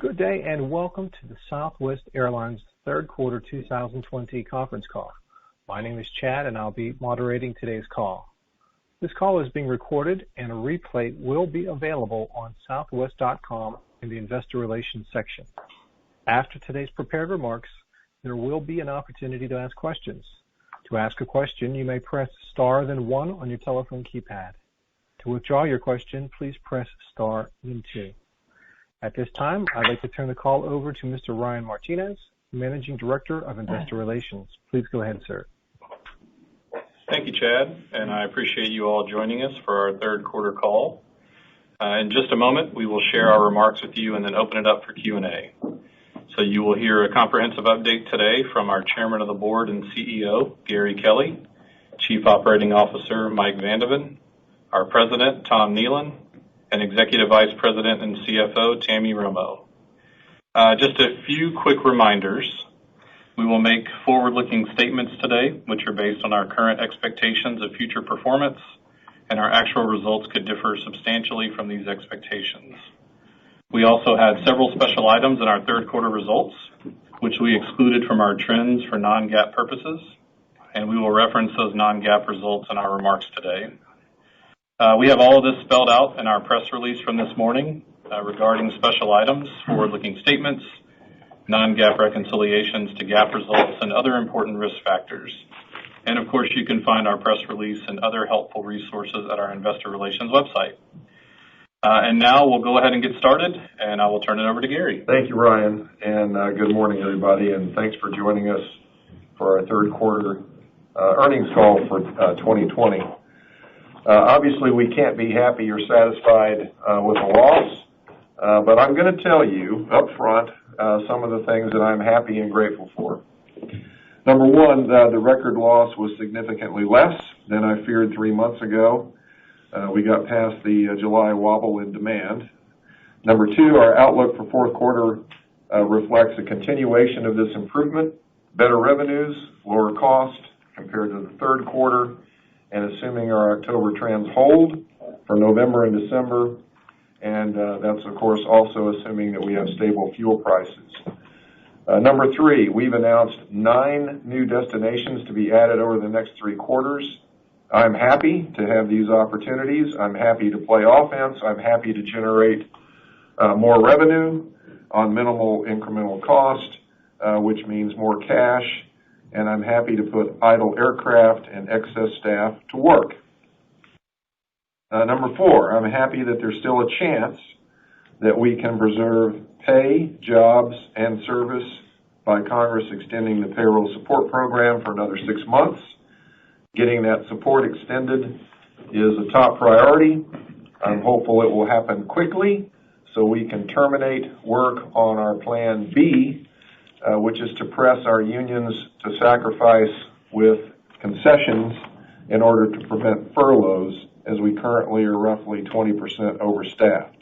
Good day and welcome to the Southwest Airlines third quarter 2020 conference call. My name is Chad and I'll be moderating today's call. This call is being recorded and a replay will be available on southwest.com in the Investor Relations section. After today's prepared remarks, there will be an opportunity to ask questions. To ask a question, you may press star then 1 on your telephone keypad. To withdraw your question, please press star then 2. At this time, I'd like to turn the call over to Mr. Ryan Martinez, Managing Director of Investor Relations. Please go ahead, sir. Thank you, Chad, and I appreciate you all joining us for our third quarter call. In just a moment, we will share our remarks with you and then open it up for Q&A. So you will hear a comprehensive update today from our Chairman of the Board and CEO, Gary Kelly, Chief Operating Officer, Mike Vandeven, our President, Tom Nealon, and Executive Vice President and CFO, Tammy Romo. Just a few quick reminders. We will make forward-looking statements today, which are based on our current expectations of future performance, and our actual results could differ substantially from these expectations. We also had several special items in our third quarter results, which we excluded from our trends for non-GAAP purposes, and we will reference those non-GAAP results in our remarks today. We have all of this spelled out in our press release from this morning regarding special items, forward-looking statements, non-GAAP reconciliations to GAAP results, and other important risk factors. And of course, you can find our press release and other helpful resources at our Investor Relations website. And now we'll go ahead and get started, and I will turn it over to Gary. Thank you, Ryan, and good morning, everybody, and thanks for joining us for our third quarter earnings call for 2020. Obviously, we can't be happy or satisfied with a loss, but I'm going to tell you up front some of the things that I'm happy and grateful for. Number one, the record loss was significantly less than I feared 3 months ago. We got past the July wobble in demand. Number two, our outlook for fourth quarter reflects a continuation of this improvement, better revenues, lower cost compared to the third quarter, and assuming our October trends hold for November and December, and that's, of course, also assuming that we have stable fuel prices. Number three, we've announced 9 new destinations to be added over the next 3 quarters. I'm happy to have these opportunities. I'm happy to play offense. I'm happy to generate more revenue on minimal incremental cost, which means more cash, and I'm happy to put idle aircraft and excess staff to work. Number 4, I'm happy that there's still a chance that we can preserve pay, jobs, and service by Congress extending the payroll support program for another 6 months. Getting that support extended is a top priority. I'm hopeful it will happen quickly so we can terminate work on our Plan B, which is to press our unions to sacrifice with concessions in order to prevent furloughs, as we currently are roughly 20% overstaffed.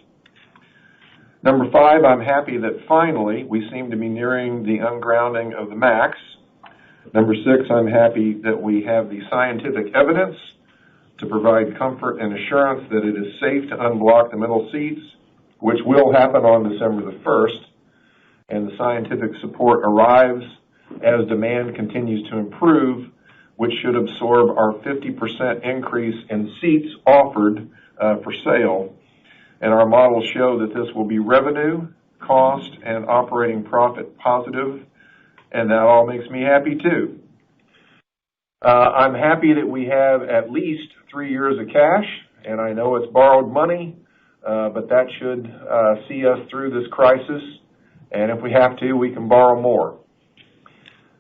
Number 5, I'm happy that finally we seem to be nearing the ungrounding of the MAX. Number 6, I'm happy that we have the scientific evidence to provide comfort and assurance that it is safe to unblock the middle seats, which will happen on December the 1st. And the scientific support arrives as demand continues to improve, which should absorb our 50% increase in seats offered for sale. And our models show that this will be revenue, cost, and operating profit positive, and that all makes me happy too. I'm happy that we have at least 3 years of cash, and I know it's borrowed money, but that should see us through this crisis. And if we have to, we can borrow more.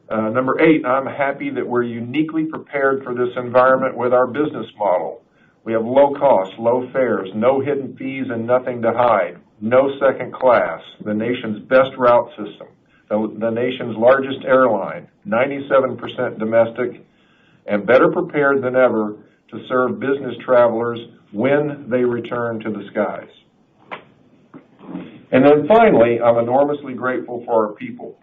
Number 8, I'm happy that we're uniquely prepared for this environment with our business model. We have low costs, low fares, no hidden fees, and nothing to hide. No second class, the nation's best route system, the nation's largest airline, 97% domestic, and better prepared than ever to serve business travelers when they return to the skies. And then finally, I'm enormously grateful for our people.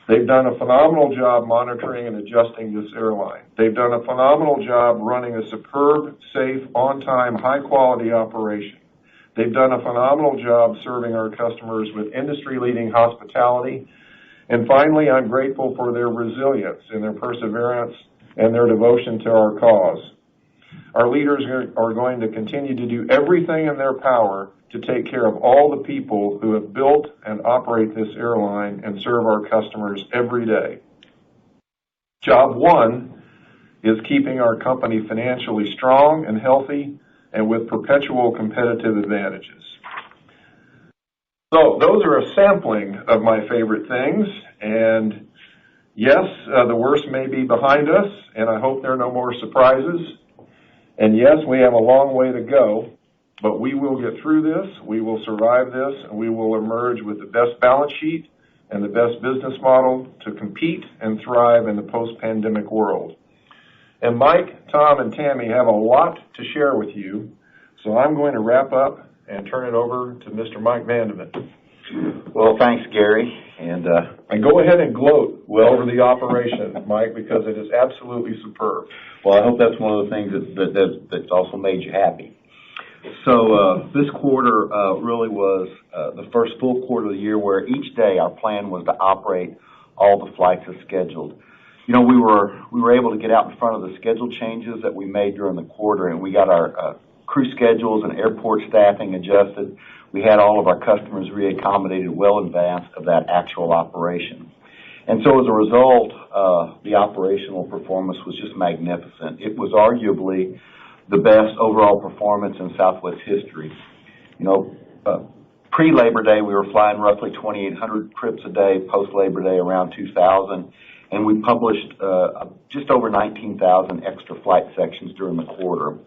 They've done a phenomenal job monitoring and adjusting this airline. They've done a phenomenal job running a superb, safe, on-time, high-quality operation. They've done a phenomenal job serving our customers with industry-leading hospitality. And finally, I'm grateful for their resilience and their perseverance and their devotion to our cause. Our leaders are going to continue to do everything in their power to take care of all the people who have built and operate this airline and serve our customers every day. Job one is keeping our company financially strong and healthy and with perpetual competitive advantages. So those are a sampling of my favorite things, and yes, the worst may be behind us, and I hope there are no more surprises. And yes, we have a long way to go, but we will get through this, we will survive this, and we will emerge with the best balance sheet and the best business model to compete and thrive in the post-pandemic world. And Mike, Tom, and Tammy have a lot to share with you, so I'm going to wrap up and turn it over to Mr. Mike Vandeman. Well, thanks, Gary. And go ahead and gloat over the operation, Mike, because it is absolutely superb. Well, I hope that's one of the things that's also made you happy. So this quarter really was the first full quarter of the year where each day our plan was to operate all the flights as scheduled. You know, we were able to get out in front of the schedule changes that we made during the quarter, and we got our crew schedules and airport staffing adjusted. We had all of our customers reaccommodated well in advance of that actual operation. And so as a result, the operational performance was just magnificent. It was arguably the best overall performance in Southwest history. You know, pre-Labor Day, we were flying roughly 2,800 trips a day, post-Labor Day around 2,000, and we published just over 19,000 extra flight sections during the quarter.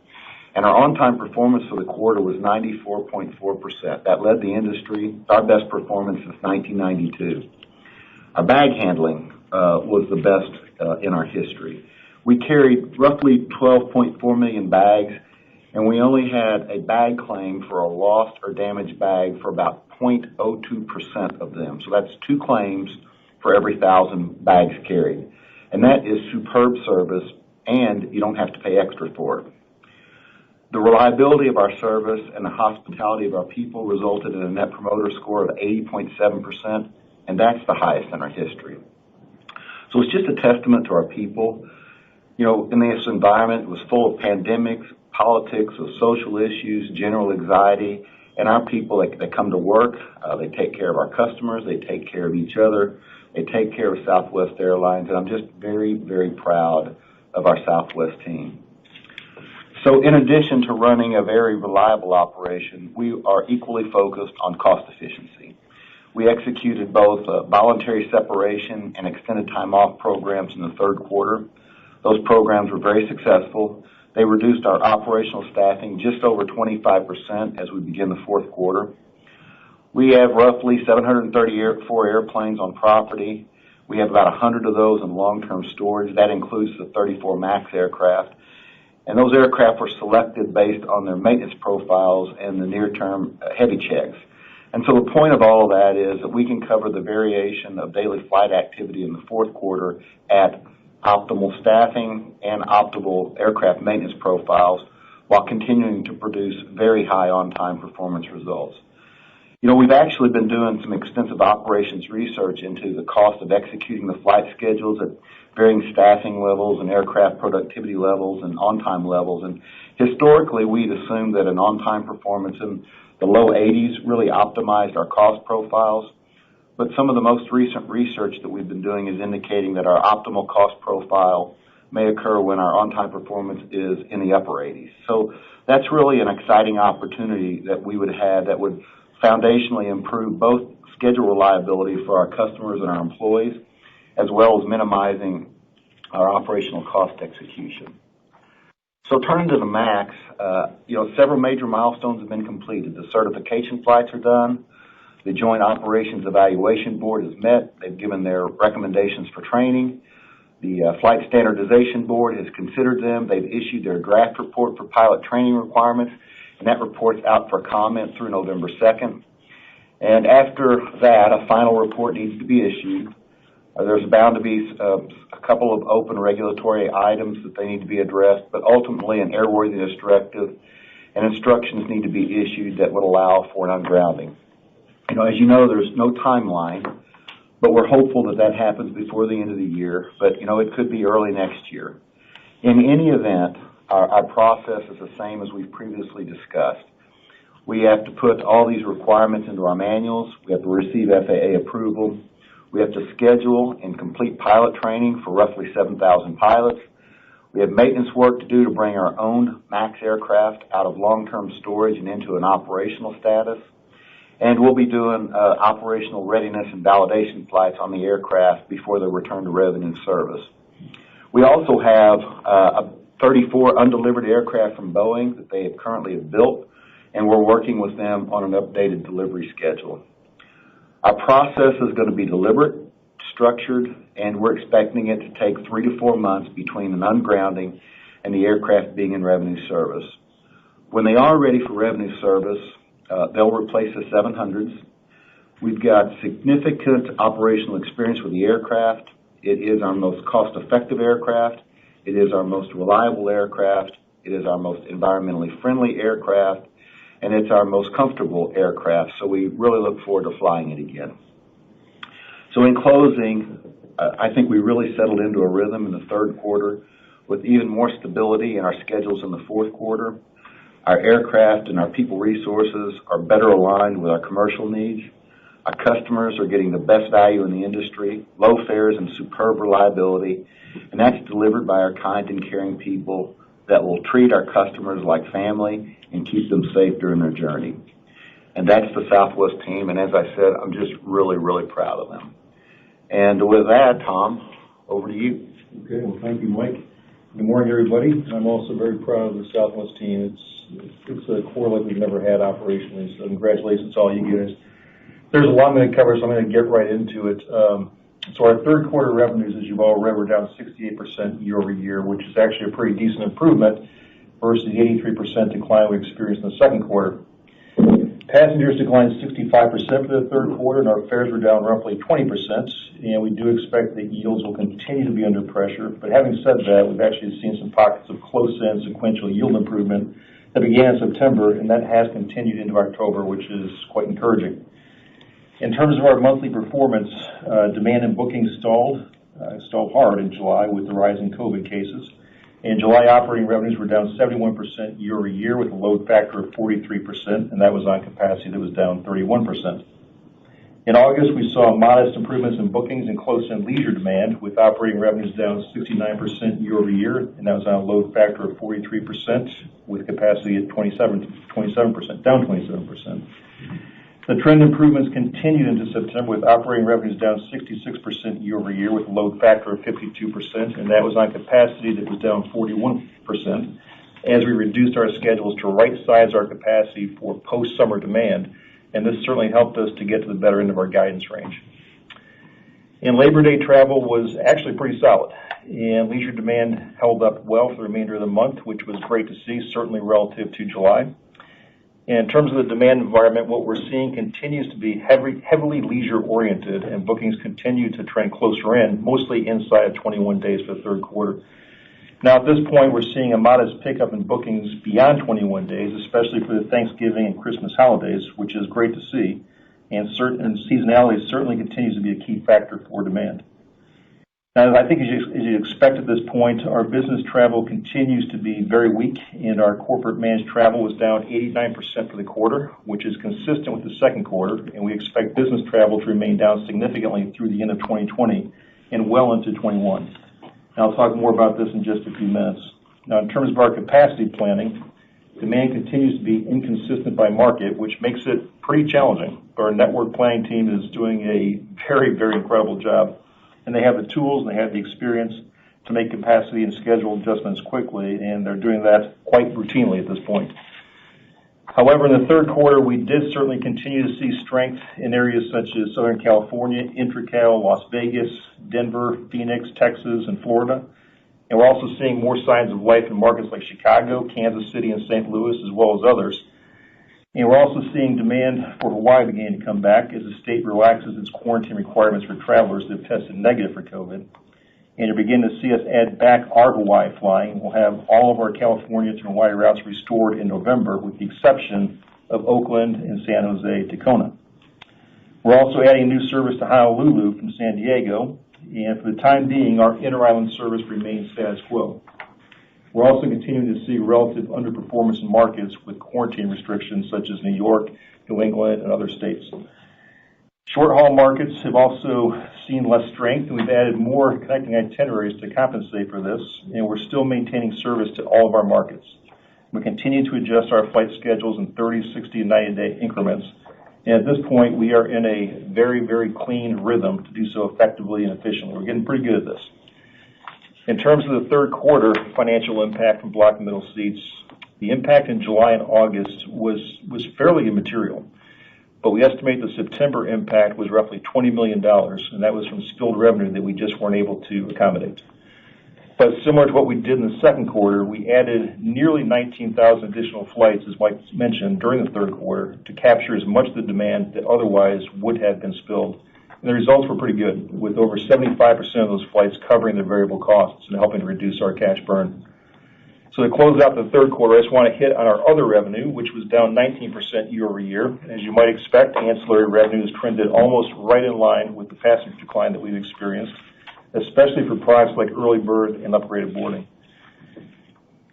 And our on-time performance for the quarter was 94.4%. That led the industry, our best performance since 1992. Our bag handling was the best in our history. We carried roughly 12.4 million bags, and we only had a bag claim for a lost or damaged bag for about 0.02% of them. So that's 2 claims for every 1,000 bags carried. And that is superb service, and you don't have to pay extra for it. The reliability of our service and the hospitality of our people resulted in a Net Promoter Score of 80.7%, and that's the highest in our history. So it's just a testament to our people. You know, in this environment, it was full of pandemics, politics, of social issues, general anxiety, and our people, they come to work, they take care of our customers, they take care of each other, they take care of Southwest Airlines, and I'm just very, very proud of our Southwest team. So in addition to running a very reliable operation, we are equally focused on cost efficiency. We executed both voluntary separation and extended time off programs in the third quarter. Those programs were very successful. They reduced our operational staffing just over 25% as we begin the fourth quarter. We have roughly 734 airplanes on property. We have about 100 of those in long-term storage. That includes the 34 MAX aircraft. And those aircraft were selected based on their maintenance profiles and the near-term heavy checks. And so the point of all of that is that we can cover the variation of daily flight activity in the fourth quarter at optimal staffing and optimal aircraft maintenance profiles while continuing to produce very high on-time performance results. You know, we've actually been doing some extensive operations research into the cost of executing the flight schedules at varying staffing levels and aircraft productivity levels and on-time levels. And historically, we'd assumed that an on-time performance in the low 80s really optimized our cost profiles. But some of the most recent research that we've been doing is indicating that our optimal cost profile may occur when our on-time performance is in the upper 80s. So that's really an exciting opportunity that we would have that would foundationally improve both schedule reliability for our customers and our employees, as well as minimizing our operational cost execution. So turning to the MAX, several major milestones have been completed. The certification flights are done. The Joint Operations Evaluation Board has met. They've given their recommendations for training. The Flight Standardization Board has considered them. They've issued their draft report for pilot training requirements, and that report's out for comment through November 2nd. And after that, a final report needs to be issued. There's bound to be a couple of open regulatory items that they need to be addressed, but ultimately an airworthiness directive and instructions need to be issued that would allow for an ungrounding. As you know, there's no timeline, but we're hopeful that that happens before the end of the year, but it could be early next year. In any event, our process is the same as we've previously discussed. We have to put all these requirements into our manuals. We have to receive FAA approval. We have to schedule and complete pilot training for roughly 7,000 pilots. We have maintenance work to do to bring our own MAX aircraft out of long-term storage and into an operational status. And we'll be doing operational readiness and validation flights on the aircraft before they return to revenue service. We also have 34 undelivered aircraft from Boeing that they have currently built, and we're working with them on an updated delivery schedule. Our process is going to be deliberate, structured, and we're expecting it to take 3 to 4 months between an ungrounding and the aircraft being in revenue service. When they are ready for revenue service, they'll replace the 700s. We've got significant operational experience with the aircraft. It is our most cost-effective aircraft. It is our most reliable aircraft. It is our most environmentally friendly aircraft. And it's our most comfortable aircraft, so we really look forward to flying it again. So in closing, I think we really settled into a rhythm in the third quarter with even more stability in our schedules in the fourth quarter. Our aircraft and our people resources are better aligned with our commercial needs. Our customers are getting the best value in the industry, low fares and superb reliability, and that's delivered by our kind and caring people that will treat our customers like family and keep them safe during their journey. And that's the Southwest team, and as I said, I'm just really, really proud of them. And with that, Tom, over to you. Okay, well, thank you, Mike. Good morning, everybody. I'm also very proud of the Southwest team. It's a core like we've never had operationally, so congratulations to all you guys. There's a lot I'm going to cover, so I'm going to get right into it. So our third quarter revenues, as you've all read, were down 68% year over year, which is actually a pretty decent improvement versus the 83% decline we experienced in the second quarter. Passengers declined 65% for the third quarter, and our fares were down roughly 20%, and we do expect that yields will continue to be under pressure. But having said that, we've actually seen some pockets of close-in sequential yield improvement that began in September, and that has continued into October, which is quite encouraging. In terms of our monthly performance, demand and bookings stalled hard in July with the rise in COVID cases. In July, operating revenues were down 71% year over year with a load factor of 43%, and that was on capacity that was down 31%. In August, we saw modest improvements in bookings and close-in leisure demand with operating revenues down 69% year over year, and that was on a load factor of 43% with capacity at 27%, down 27%. The trend improvements continued into September with operating revenues down 66% year over year with a load factor of 52%, and that was on capacity that was down 41% as we reduced our schedules to right-size our capacity for post-summer demand, and this certainly helped us to get to the better end of our guidance range. And Labor Day travel was actually pretty solid, and leisure demand held up well for the remainder of the month, which was great to see, certainly relative to July. In terms of the demand environment, what we're seeing continues to be heavily leisure-oriented, and bookings continue to trend closer in, mostly inside of 21 days for the third quarter. Now, at this point, we're seeing a modest pickup in bookings beyond 21 days, especially for the Thanksgiving and Christmas holidays, which is great to see, and seasonality certainly continues to be a key factor for demand. Now, I think as you expect at this point, our business travel continues to be very weak, and our corporate managed travel was down 89% for the quarter, which is consistent with the second quarter, and we expect business travel to remain down significantly through the end of 2020 and well into 21. Now, I'll talk more about this in just a few minutes. Now, in terms of our capacity planning, demand continues to be inconsistent by market, which makes it pretty challenging. Our network planning team is doing a very, very incredible job, and they have the tools and they have the experience to make capacity and schedule adjustments quickly, and they're doing that quite routinely at this point. However, in the third quarter, we did certainly continue to see strength in areas such as Southern California, Intra-Cal, Las Vegas, Denver, Phoenix, Texas, and Florida. And we're also seeing more signs of life in markets like Chicago, Kansas City, and St. Louis, as well as others. And we're also seeing demand for Hawaii beginning to come back as the state relaxes its quarantine requirements for travelers that have tested negative for COVID. and you're beginning to see us add back our Hawaii flying. We'll have all of our California to Hawaii routes restored in November, with the exception of Oakland and San Jose to Kona. We're also adding a new service to Honolulu from San Diego, and for the time being, our inter-island service remains status quo. We're also continuing to see relative underperformance in markets with quarantine restrictions such as New York, New England, and other states. Short-haul markets have also seen less strength, and we've added more connecting itineraries to compensate for this, and we're still maintaining service to all of our markets. We continue to adjust our flight schedules in 30, 60, and 90-day increments, and at this point, we are in a very, very clean rhythm to do so effectively and efficiently. We're getting pretty good at this. In terms of the third quarter financial impact from block and middle seats, the impact in July and August was fairly immaterial. But we estimate the September impact was roughly $20 million, and that was from spilled revenue that we just weren't able to accommodate. But similar to what we did in the second quarter, we added nearly 19,000 additional flights, as Mike mentioned, during the third quarter to capture as much of the demand that otherwise would have been spilled. And the results were pretty good, with over 75% of those flights covering their variable costs and helping to reduce our cash burn. So to close out the third quarter, I just want to hit on our other revenue, which was down 19% year over year. As you might expect, ancillary revenues trended almost right in line with the passenger decline that we've experienced, especially for products like early bird and upgraded boarding.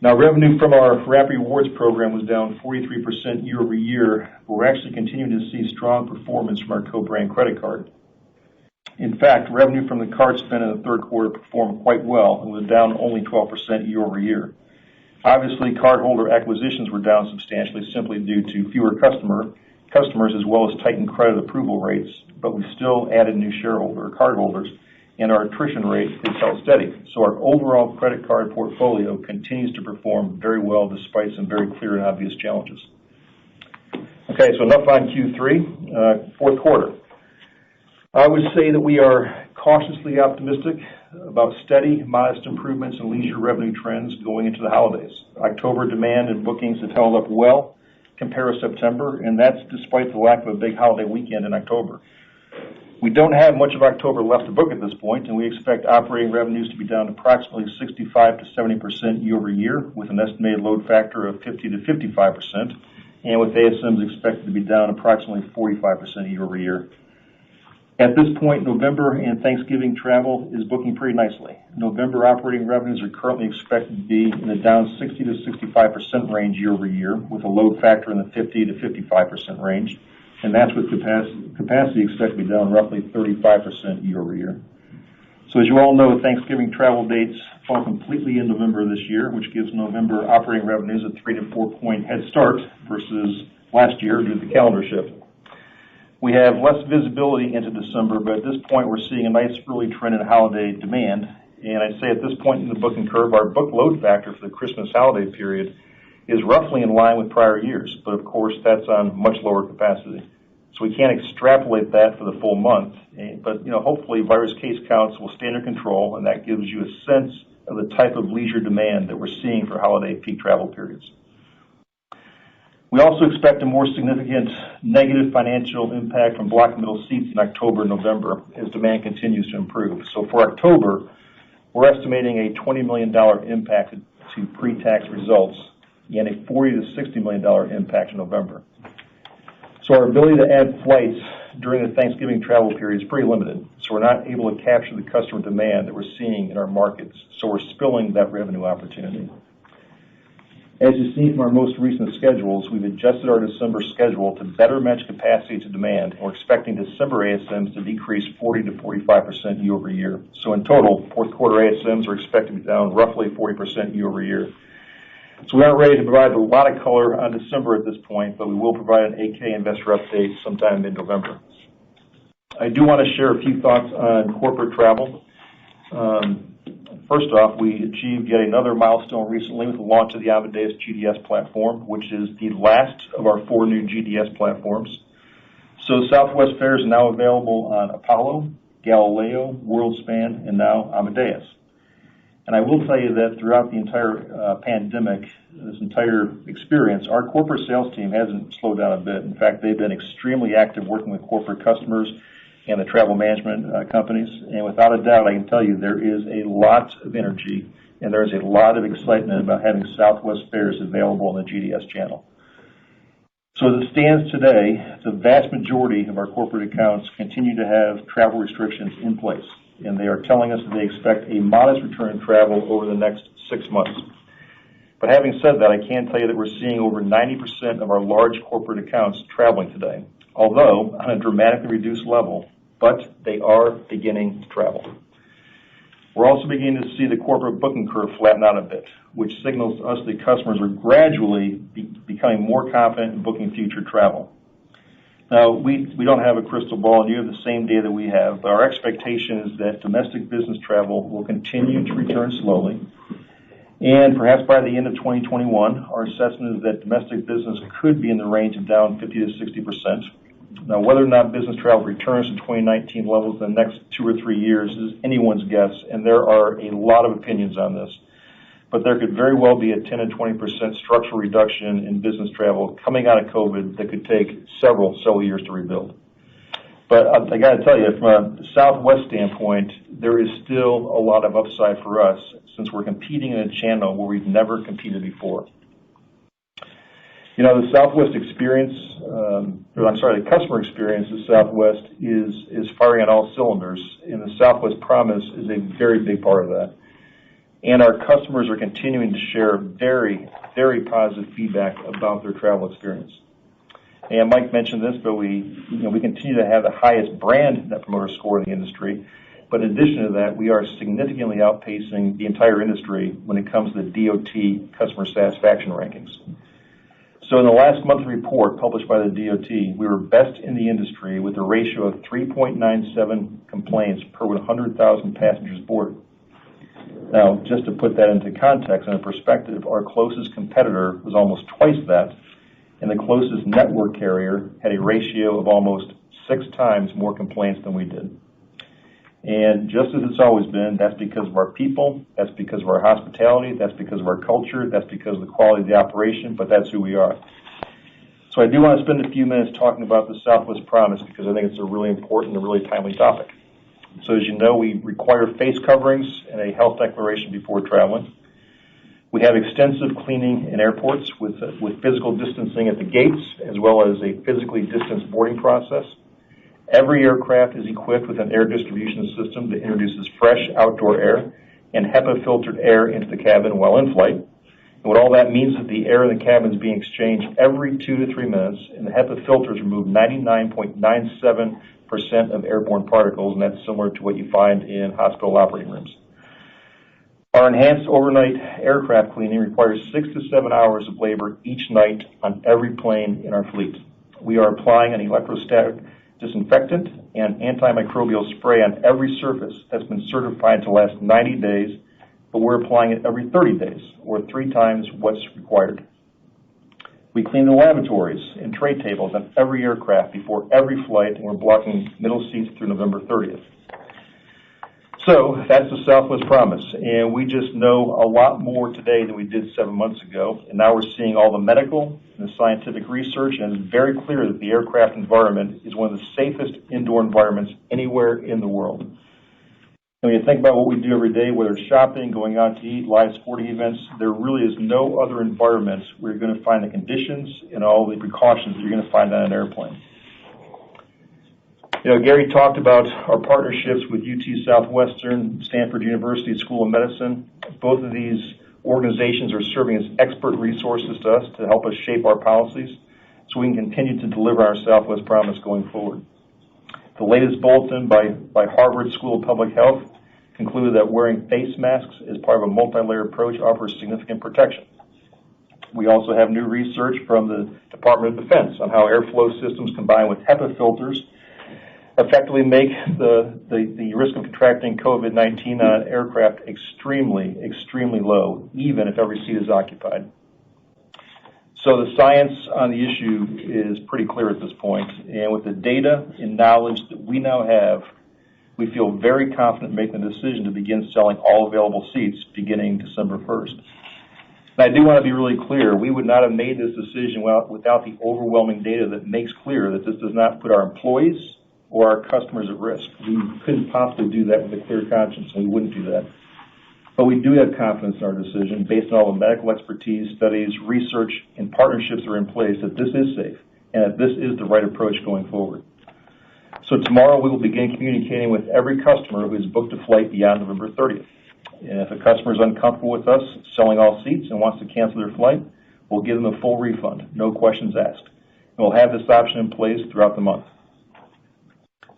Now, revenue from our Rapid Rewards program was down 43% year over year, but we're actually continuing to see strong performance from our co-brand credit card. In fact, revenue from the card spend in the third quarter performed quite well and was down only 12% year over year. Obviously, cardholder acquisitions were down substantially simply due to fewer customers as well as tightened credit approval rates, but we still added new cardholders, and our attrition rate has held steady. So our overall credit card portfolio continues to perform very well despite some very clear and obvious challenges. Okay, so enough on Q3. Fourth quarter. I would say that we are cautiously optimistic about steady, modest improvements in leisure revenue trends going into the holidays. October demand and bookings have held up well compared to September, and that's despite the lack of a big holiday weekend in October. We don't have much of October left to book at this point, and we expect operating revenues to be down approximately 65 to 70% year over year, with an estimated load factor of 50 to 55%, and with ASMs expected to be down approximately 45% year over year. At this point, November and Thanksgiving travel is booking pretty nicely. November operating revenues are currently expected to be in the down 60 to 65% range year over year, with a load factor in the 50 to 55% range, and that's with capacity expected to be down roughly 35% year over year. So as you all know, Thanksgiving travel dates fall completely in November this year, which gives November operating revenues a 3 to 4 point head start versus last year due to the calendar shift. We have less visibility into December, but at this point we're seeing a nice early trend in holiday demand. And I'd say at this point in the booking curve, our book load factor for the Christmas holiday period is roughly in line with prior years, but of course that's on much lower capacity. So we can't extrapolate that for the full month, but hopefully virus case counts will stay under control, and that gives you a sense of the type of leisure demand that we're seeing for holiday peak travel periods. We also expect a more significant negative financial impact from block and middle seats in October and November as demand continues to improve. So for October, we're estimating a $20 million impact to pre-tax results and a $40 to $60 million impact in November. So our ability to add flights during the Thanksgiving travel period is pretty limited. So we're not able to capture the customer demand that we're seeing in our markets. So we're spilling that revenue opportunity. As you've seen from our most recent schedules, we've adjusted our December schedule to better match capacity to demand. We're expecting December ASMs to decrease 40 to 45% year over year. So in total, fourth quarter ASMs are expected to be down roughly 40% year over year. So we aren't ready to provide a lot of color on December at this point, but we will provide an 8K investor update sometime in mid-November. I do want to share a few thoughts on corporate travel. First off, we achieved yet another milestone recently with the launch of the Amadeus GDS platform, which is the last of our 4 new GDS platforms. So Southwest fares are now available on Apollo, Galileo, WorldSpan, and now Amadeus. And I will tell you that throughout the entire pandemic, this entire experience, our corporate sales team hasn't slowed down a bit. In fact, they've been extremely active working with corporate customers, and the travel management companies. And without a doubt, I can tell you there is a lot of energy and there's a lot of excitement about having Southwest fares available on the GDS channel. So as it stands today, the vast majority of our corporate accounts continue to have travel restrictions in place, and they are telling us that they expect a modest return to travel over the next 6 months. But having said that, I can tell you that we're seeing over 90% of our large corporate accounts traveling today, although on a dramatically reduced level, but they are beginning to travel. We're also beginning to see the corporate booking curve flatten out a bit, which signals to us that customers are gradually becoming more confident in booking future travel. Now, we don't have a crystal ball, and you have the same data we have, but our expectation is that domestic business travel will continue to return slowly, and perhaps by the end of 2021, our assessment is that domestic business could be in the range of down 50 to 60%. Now, whether or not business travel returns to 2019 levels in the next 2 or 3 years is anyone's guess, and there are a lot of opinions on this. But there could very well be a 10 to 20% structural reduction in business travel coming out of COVID that could take several years to rebuild. But I got to tell you, from a Southwest standpoint, there is still a lot of upside for us since we're competing in a channel where we've never competed before. You know, the Southwest experience, the customer experience at Southwest is firing on all cylinders, and the Southwest Promise is a very big part of that. And our customers are continuing to share very, very positive feedback about their travel experience. And Mike mentioned this, but we continue to have the highest brand Net Promoter Score in the industry. But in addition to that, we are significantly outpacing the entire industry when it comes to the DOT customer satisfaction rankings. So in the last monthly report published by the DOT, we were best in the industry with a ratio of 3.97 complaints per 100,000 passengers boarded. Now, just to put that into context and perspective, our closest competitor was almost twice that, and the closest network carrier had a ratio of almost 6 times more complaints than we did. And just as it's always been, that's because of our people, that's because of our hospitality, that's because of our culture, that's because of the quality of the operation, but that's who we are. So I do want to spend a few minutes talking about the Southwest Promise because I think it's a really important and really timely topic. So as you know, we require face coverings and a health declaration before traveling. We have extensive cleaning in airports with physical distancing at the gates, as well as a physically distanced boarding process. Every aircraft is equipped with an air distribution system that introduces fresh outdoor air and HEPA-filtered air into the cabin while in flight. And what all that means is the air in the cabin is being exchanged every 2 to 3 minutes, and the HEPA filters remove 99.97% of airborne particles, and that's similar to what you find in hospital operating rooms. Our enhanced overnight aircraft cleaning requires 6 to 7 hours of labor each night on every plane in our fleet. We are applying an electrostatic disinfectant and antimicrobial spray on every surface that's been certified to last 90 days, but we're applying it every 30 days, or 3 times what's required. We clean the lavatories and tray tables on every aircraft before every flight, and we're blocking middle seats through November 30th. So that's the Southwest Promise, and we just know a lot more today than we did 7 months ago, and now we're seeing all the medical and the scientific research, and it's very clear that the aircraft environment is one of the safest indoor environments anywhere in the world. And when you think about what we do every day, whether it's shopping, going out to eat, live sporting events, there really is no other environment where you're going to find the conditions and all the precautions that you're going to find on an airplane. You know, Gary talked about our partnerships with UT Southwestern, Stanford University School of Medicine. Both of these organizations are serving as expert resources to us to help us shape our policies so we can continue to deliver our Southwest Promise going forward. The latest bulletin by Harvard School of Public Health concluded that wearing face masks as part of a multi-layered approach offers significant protection. We also have new research from the Department of Defense on how airflow systems combined with HEPA filters effectively make the risk of contracting COVID-19 on an aircraft extremely, extremely low, even if every seat is occupied. So the science on the issue is pretty clear at this point, and with the data and knowledge that we now have, we feel very confident in making the decision to begin selling all available seats beginning December 1st. And I do want to be really clear, we would not have made this decision without the overwhelming data that makes clear that this does not put our employees or our customers at risk. We couldn't possibly do that with a clear conscience, and we wouldn't do that. But we do have confidence in our decision based on all the medical expertise, studies, research, and partnerships that are in place that this is safe and that this is the right approach going forward. So tomorrow we will begin communicating with every customer who has booked a flight beyond November 30th. And if a customer is uncomfortable with us selling all seats and wants to cancel their flight, we'll give them a full refund, no questions asked. And we'll have this option in place throughout the month.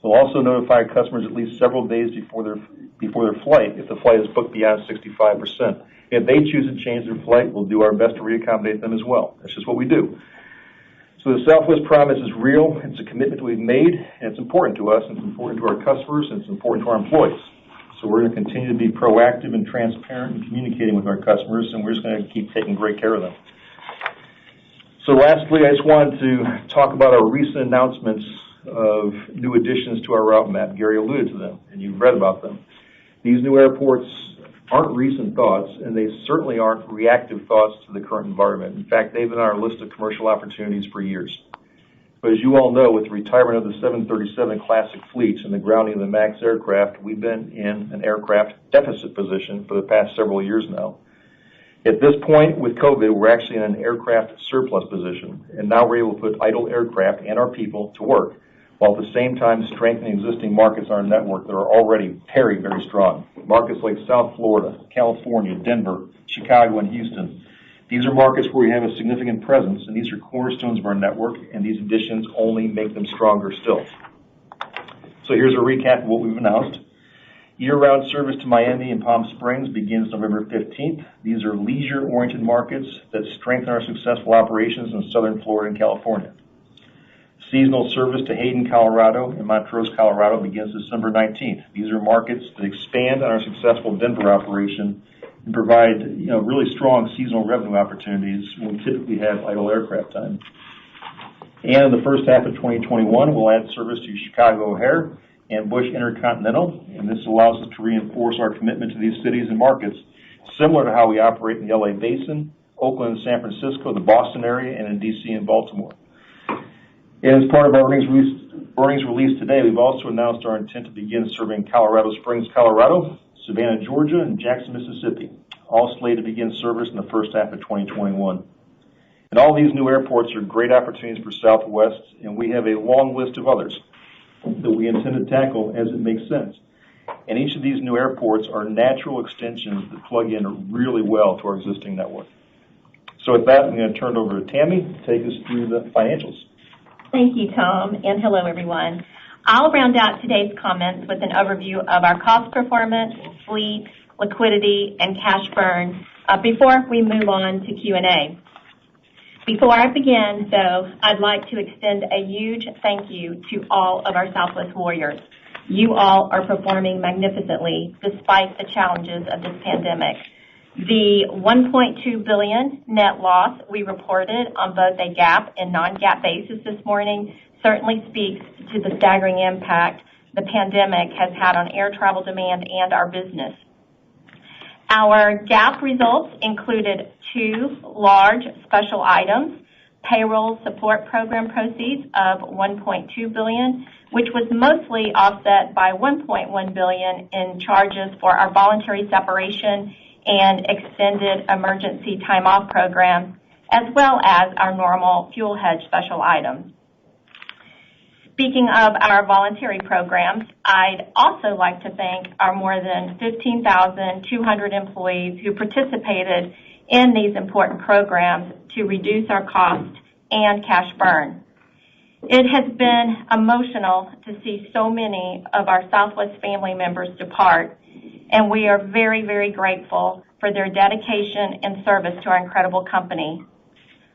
We'll also notify customers at least several days before their flight if the flight is booked beyond 65%. If they choose to change their flight, we'll do our best to reaccommodate them as well. That's just what we do. So the Southwest Promise is real. It's a commitment we've made, and it's important to us, and it's important to our customers, and it's important to our employees. So we're going to continue to be proactive and transparent in communicating with our customers, and we're just going to keep taking great care of them. So lastly, I just wanted to talk about our recent announcements of new additions to our route map. Gary alluded to them, and you've read about them. These new airports aren't recent thoughts, and they certainly aren't reactive thoughts to the current environment. In fact, they've been on our list of commercial opportunities for years. But as you all know, with the retirement of the 737 Classic fleets and the grounding of the MAX aircraft, we've been in an aircraft deficit position for the past several years now. At this point, with COVID, we're actually in an aircraft surplus position, and now we're able to put idle aircraft and our people to work, while at the same time strengthening existing markets on our network that are already very, very strong. Markets like South Florida, California, Denver, Chicago, and Houston. These are markets where we have a significant presence, and these are cornerstones of our network, and these additions only make them stronger still. So here's a recap of what we've announced. Year-round service to Miami and Palm Springs begins November 15th. These are leisure-oriented markets that strengthen our successful operations in southern Florida and California. Seasonal service to Hayden, Colorado, and Montrose, Colorado begins December 19th. These are markets that expand on our successful Denver operation and provide really strong seasonal revenue opportunities when we typically have idle aircraft time. And in the first half of 2021, we'll add service to Chicago O'Hare and Bush Intercontinental, and this allows us to reinforce our commitment to these cities and markets, similar to how we operate in the LA Basin, Oakland and San Francisco, the Boston area, and in DC and Baltimore. And as part of our earnings release today, we've also announced our intent to begin serving Colorado Springs, Colorado, Savannah, Georgia, and Jackson, Mississippi, all slated to begin service in the first half of 2021. And all these new airports are great opportunities for Southwest, and we have a long list of others that we intend to tackle as it makes sense. And each of these new airports are natural extensions that plug in really well to our existing network. So with that, I'm going to turn it over to Tammy to take us through the financials. Thank you, Tom, and hello, everyone. I'll round out today's comments with an overview of our cost performance, fleet, liquidity, and cash burn before we move on to Q&A. Before I begin, though, I'd like to extend a huge thank you to all of our Southwest warriors. You all are performing magnificently despite the challenges of this pandemic. The $1.2 billion net loss we reported on both a GAAP and non-GAAP basis this morning certainly speaks to the staggering impact the pandemic has had on air travel demand and our business. Our GAAP results included two large special items: payroll support program proceeds of $1.2 billion, which was mostly offset by $1.1 billion in charges for our voluntary separation and extended emergency time off program, as well as our normal fuel hedge special items. Speaking of our voluntary programs, I'd also like to thank our more than 15,200 employees who participated in these important programs to reduce our cost and cash burn. It has been emotional to see so many of our Southwest family members depart, and we are very, very grateful for their dedication and service to our incredible company.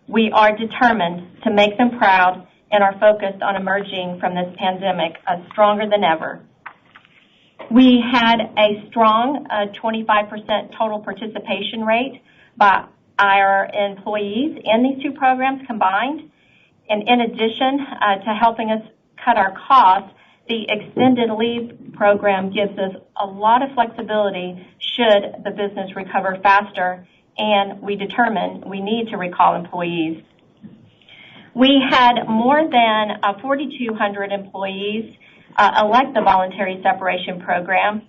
We are determined to make them proud and are focused on emerging from this pandemic stronger than ever. We had a strong 25% total participation rate by our employees in these two programs combined. And in addition to helping us cut our costs, the extended leave program gives us a lot of flexibility should the business recover faster, and we determine we need to recall employees. We had more than 4,200 employees elect the voluntary separation program,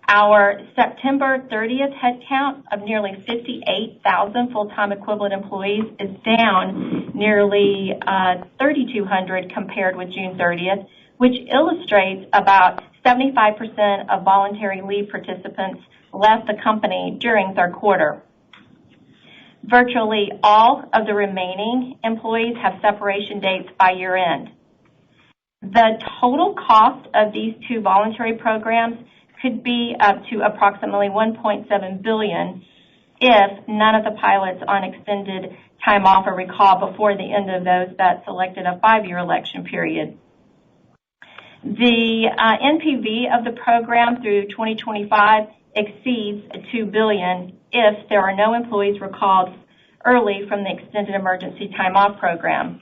our September 30th headcount of nearly 58,000 full-time equivalent employees is down nearly 3,200 compared with June 30th, which illustrates about 75% of voluntary leave participants left the company during third quarter. Virtually all of the remaining employees have separation dates by year end. The total cost of these two voluntary programs could be up to approximately $1.7 billion if none of the pilots on extended time off are recalled before the end of those that selected a 5-year election period. The NPV of the program through 2025 exceeds $2 billion if there are no employees recalled early from the extended emergency time off program.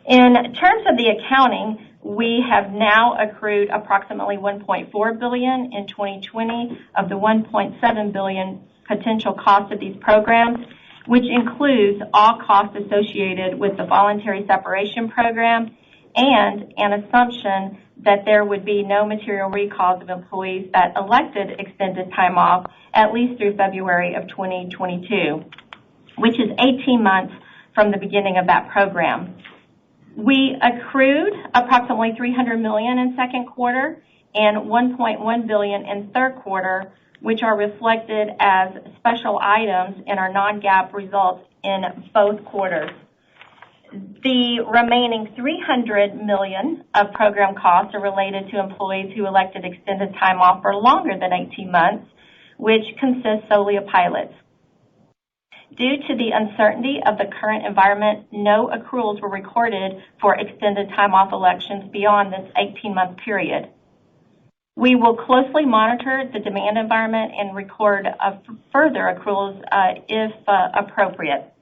In terms of the accounting, we have now accrued approximately $1.4 billion in 2020 of the $1.7 billion potential cost of these programs, which includes all costs associated with the voluntary separation program and an assumption that there would be no material recalls of employees that elected extended time off at least through February of 2022, which is 18 months from the beginning of that program. We accrued approximately $300 million in second quarter and $1.1 billion in third quarter, which are reflected as special items in our non-GAAP results in both quarters. The remaining $300 million of program costs are related to employees who elected extended time off for longer than 18 months, which consists solely of pilots. Due to the uncertainty of the current environment, no accruals were recorded for extended time off elections beyond this 18-month period. We will closely monitor the demand environment and record further accruals if appropriate.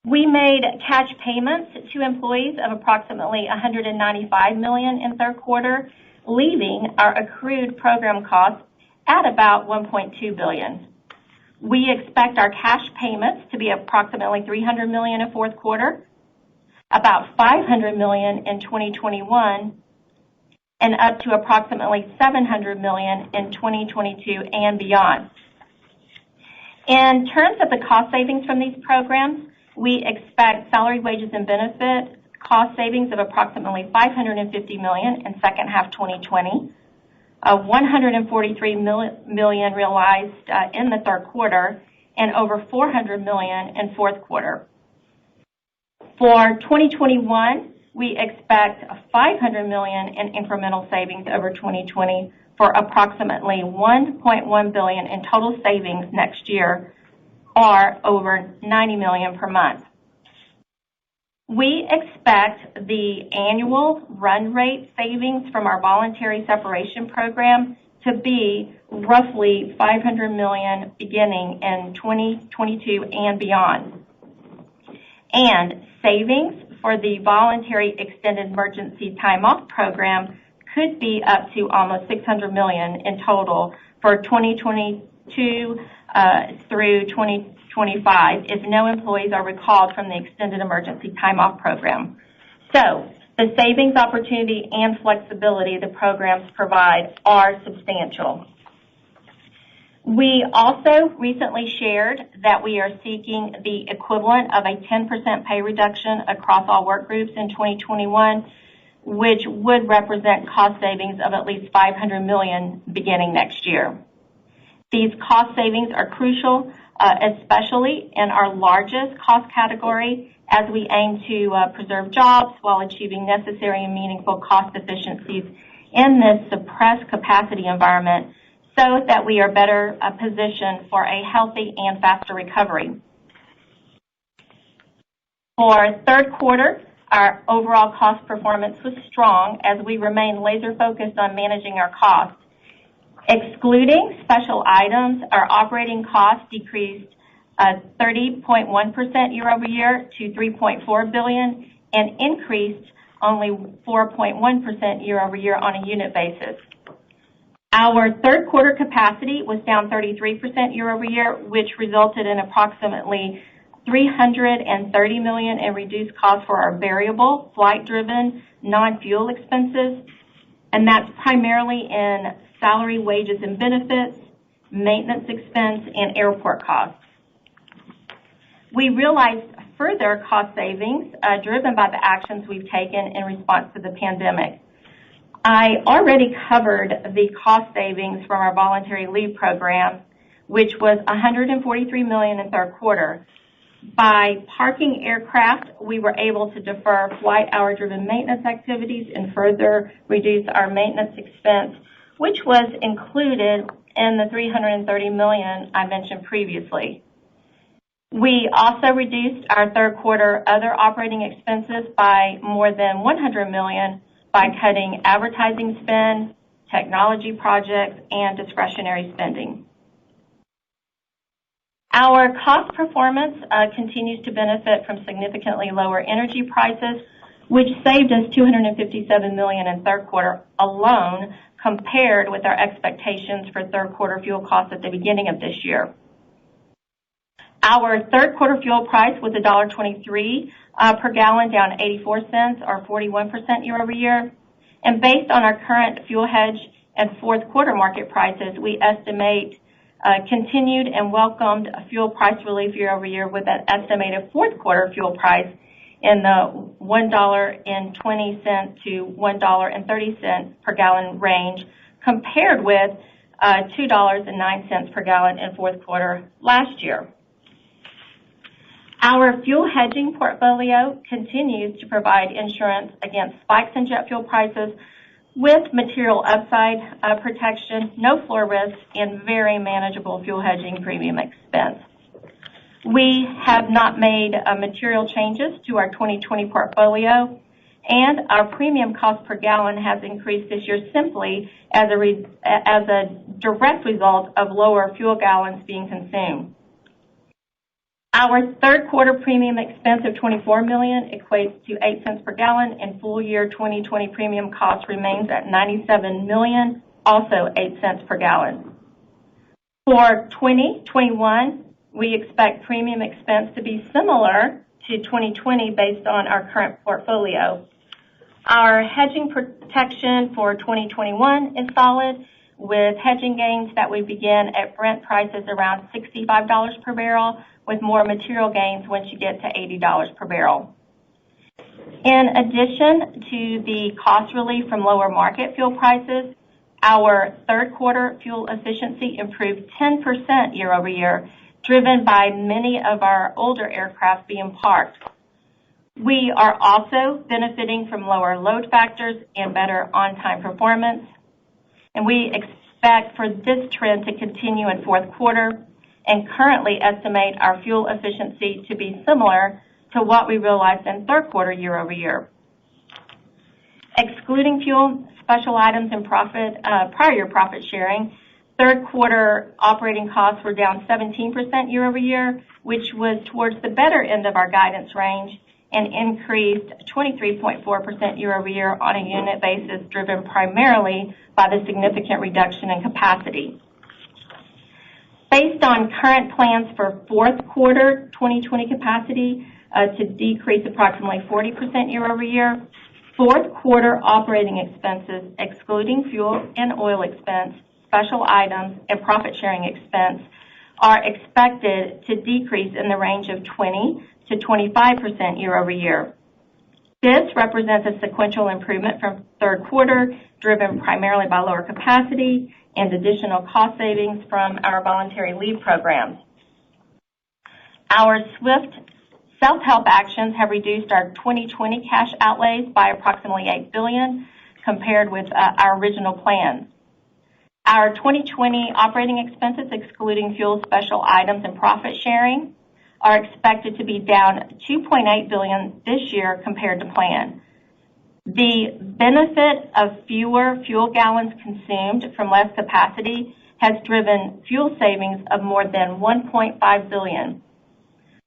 We made cash payments to employees of approximately $195 million in third quarter, leaving our accrued program costs at about $1.2 billion. We expect our cash payments to be approximately $300 million in fourth quarter, about $500 million in 2021, and up to approximately $700 million in 2022 and beyond. In terms of the cost savings from these programs, we expect salary, wages, and benefit cost savings of approximately $550 million in second half 2020, $143 million realized in the third quarter, and over $400 million in fourth quarter. For 2021, we expect $500 million in incremental savings over 2020 for approximately $1.1 billion in total savings next year, or over $90 million per month. We expect the annual run rate savings from our voluntary separation program to be roughly $500 million beginning in 2022 and beyond. And savings for the voluntary extended emergency time off program could be up to almost $600 million in total for 2022 through 2025 if no employees are recalled from the extended emergency time off program. So the savings opportunity and flexibility the programs provide are substantial. We also recently shared that we are seeking the equivalent of a 10% pay reduction across all work groups in 2021, which would represent cost savings of at least $500 million beginning next year. These cost savings are crucial, especially in our largest cost category, as we aim to preserve jobs while achieving necessary and meaningful cost efficiencies in this suppressed capacity environment so that we are better positioned for a healthy and faster recovery. For third quarter, our overall cost performance was strong as we remain laser focused on managing our costs. Excluding special items, our operating costs decreased 30.1% year over year to $3.4 billion and increased only 4.1% year over year on a unit basis. Our third quarter capacity was down 33% year over year, which resulted in approximately $330 million in reduced costs for our variable, flight-driven, non-fuel expenses, and that's primarily in salary, wages, and benefits, maintenance expense, and airport costs. We realized further cost savings driven by the actions we've taken in response to the pandemic. I already covered the cost savings from our voluntary leave program, which was $143 million in third quarter. By parking aircraft, we were able to defer flight hour-driven maintenance activities and further reduce our maintenance expense, which was included in the $330 million I mentioned previously. We also reduced our third quarter other operating expenses by more than $100 million by cutting advertising spend, technology projects, and discretionary spending. Our cost performance continues to benefit from significantly lower energy prices, which saved us $257 million in third quarter alone compared with our expectations for third quarter fuel costs at the beginning of this year. Our third quarter fuel price was $1.23 per gallon, down 84 cents or 41% year over year. And based on our current fuel hedge and fourth quarter market prices, we estimate continued and welcomed fuel price relief year over year with an estimated fourth quarter fuel price in the $1.20 to $1.30 per gallon range, compared with $2.09 per gallon in fourth quarter last year. Our fuel hedging portfolio continues to provide insurance against spikes in jet fuel prices with material upside protection, no floor risk, and very manageable fuel hedging premium expense. We have not made material changes to our 2020 portfolio, and our premium cost per gallon has increased this year simply as a direct result of lower fuel gallons being consumed. Our third quarter premium expense of $24 million equates to 8 cents per gallon, and full year 2020 premium cost remains at $97 million, also 8 cents per gallon. For 2021, we expect premium expense to be similar to 2020 based on our current portfolio. Our hedging protection for 2021 is solid, with hedging gains that we begin at Brent prices around $65 per barrel, with more material gains once you get to $80 per barrel. In addition to the cost relief from lower market fuel prices, our third quarter fuel efficiency improved 10% year over year, driven by many of our older aircraft being parked. We are also benefiting from lower load factors and better on-time performance, and we expect for this trend to continue in fourth quarter and currently estimate our fuel efficiency to be similar to what we realized in third quarter year over year. Excluding fuel, special items, and prior year profit sharing, third quarter operating costs were down 17% year over year, which was towards the better end of our guidance range, and increased 23.4% year over year on a unit basis, driven primarily by the significant reduction in capacity. Based on current plans for fourth quarter 2020 capacity to decrease approximately 40% year over year, fourth quarter operating expenses, excluding fuel and oil expense, special items, and profit sharing expense, are expected to decrease in the range of 20 to 25% year over year. This represents a sequential improvement from third quarter, driven primarily by lower capacity and additional cost savings from our voluntary leave programs. Our swift self-help actions have reduced our 2020 cash outlays by approximately $8 billion compared with our original plan. Our 2020 operating expenses, excluding fuel, special items, and profit sharing, are expected to be down $2.8 billion this year compared to plan. The benefit of fewer fuel gallons consumed from less capacity has driven fuel savings of more than $1.5 billion.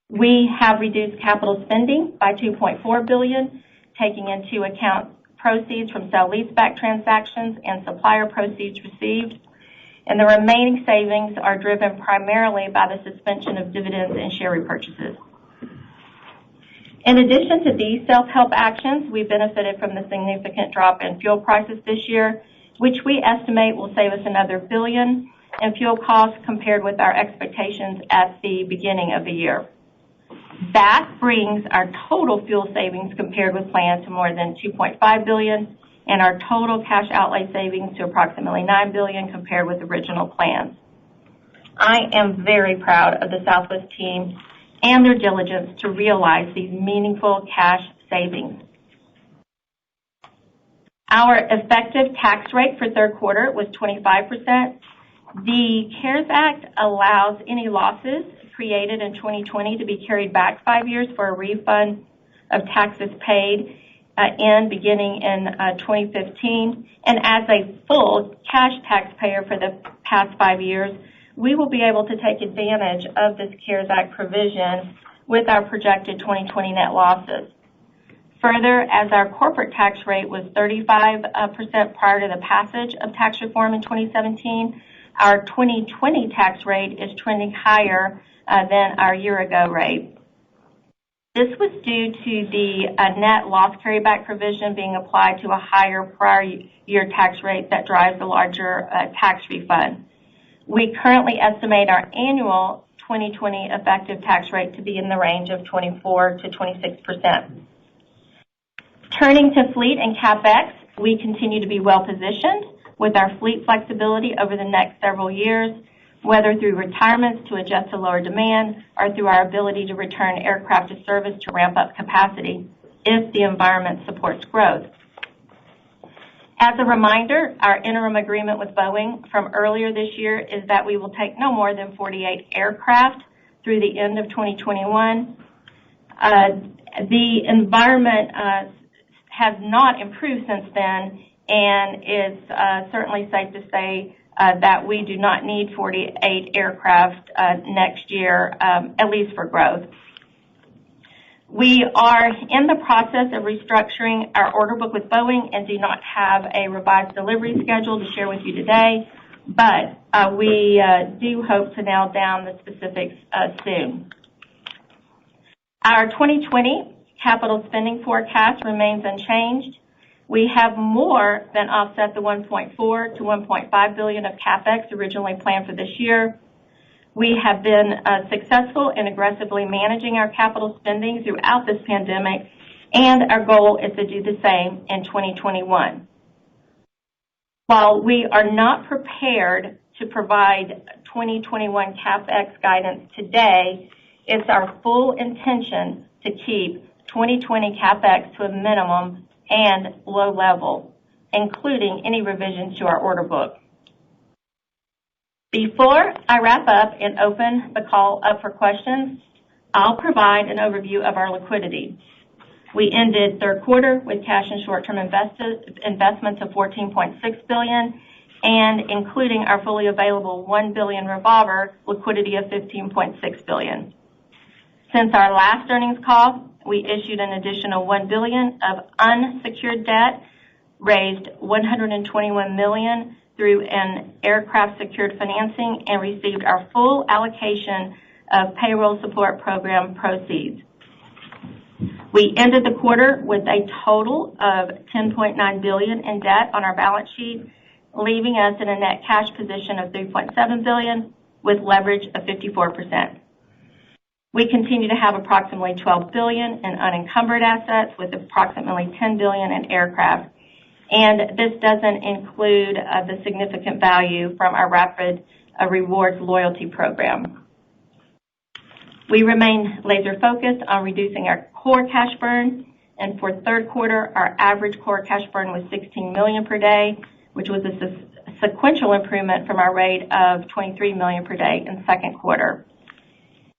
We have reduced capital spending by $2.4 billion, taking into account proceeds from sale-leaseback transactions and supplier proceeds received, and the remaining savings are driven primarily by the suspension of dividends and share repurchases. In addition to these self-help actions, we benefited from the significant drop in fuel prices this year, which we estimate will save us another $1 billion in fuel costs compared with our expectations at the beginning of the year. That brings our total fuel savings compared with plan to more than $2.5 billion and our total cash outlay savings to approximately $9 billion compared with original plans. I am very proud of the Southwest team and their diligence to realize these meaningful cash savings. Our effective tax rate for third quarter was 25%. The CARES Act allows any losses created in 2020 to be carried back 5 years for a refund of taxes paid beginning in 2015. And as a full cash taxpayer for the past 5 years, we will be able to take advantage of this CARES Act provision with our projected 2020 net losses. Further, as our corporate tax rate was 35% prior to the passage of tax reform in 2017, our 2020 tax rate is trending higher than our year-ago rate. This was due to the net loss carryback provision being applied to a higher prior year tax rate that drives a larger tax refund. We currently estimate our annual 2020 effective tax rate to be in the range of 24 to 26%. Turning to fleet and CapEx, we continue to be well positioned with our fleet flexibility over the next several years, whether through retirements to adjust to lower demand or through our ability to return aircraft to service to ramp up capacity if the environment supports growth. As a reminder, our interim agreement with Boeing from earlier this year is that we will take no more than 48 aircraft through the end of 2021. The environment has not improved since then, and it's certainly safe to say that we do not need 48 aircraft next year, at least for growth. We are in the process of restructuring our order book with Boeing and do not have a revised delivery schedule to share with you today, but we do hope to nail down the specifics soon. Our 2020 capital spending forecast remains unchanged. We have more than offset the $1.4 to $1.5 billion of CapEx originally planned for this year. We have been successful in aggressively managing our capital spending throughout this pandemic, and our goal is to do the same in 2021. While we are not prepared to provide 2021 CapEx guidance today, it's our full intention to keep 2020 CapEx to a minimum and low level, including any revisions to our order book. Before I wrap up and open the call up for questions, I'll provide an overview of our liquidity. We ended third quarter with cash and short-term investments of $14.6 billion, and including our fully available $1 billion revolver, liquidity of $15.6 billion. Since our last earnings call, we issued an additional $1 billion of unsecured debt, raised $121 million through an aircraft secured financing, and received our full allocation of payroll support program proceeds. We ended the quarter with a total of $10.9 billion in debt on our balance sheet, leaving us in a net cash position of $3.7 billion with leverage of 54%. We continue to have approximately $12 billion in unencumbered assets with approximately $10 billion in aircraft. And this doesn't include the significant value from our Rapid Rewards loyalty program. We remain laser focused on reducing our core cash burn, and for third quarter, our average core cash burn was $16 million per day, which was a sequential improvement from our rate of $23 million per day in second quarter.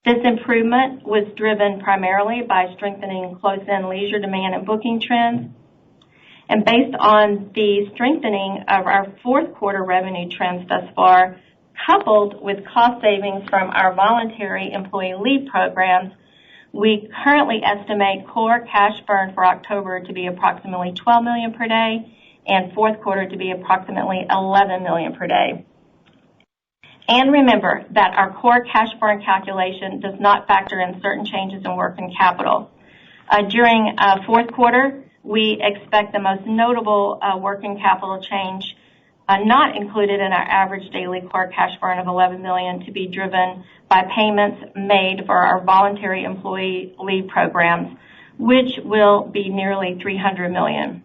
This improvement was driven primarily by strengthening close-in leisure demand and booking trends. And based on the strengthening of our fourth quarter revenue trends thus far, coupled with cost savings from our voluntary employee leave programs, we currently estimate core cash burn for October to be approximately $12 million per day and fourth quarter to be approximately $11 million per day. And remember that our core cash burn calculation does not factor in certain changes in working capital. During fourth quarter, we expect the most notable working capital change not included in our average daily core cash burn of $11 million to be driven by payments made for our voluntary employee leave programs, which will be nearly $300 million.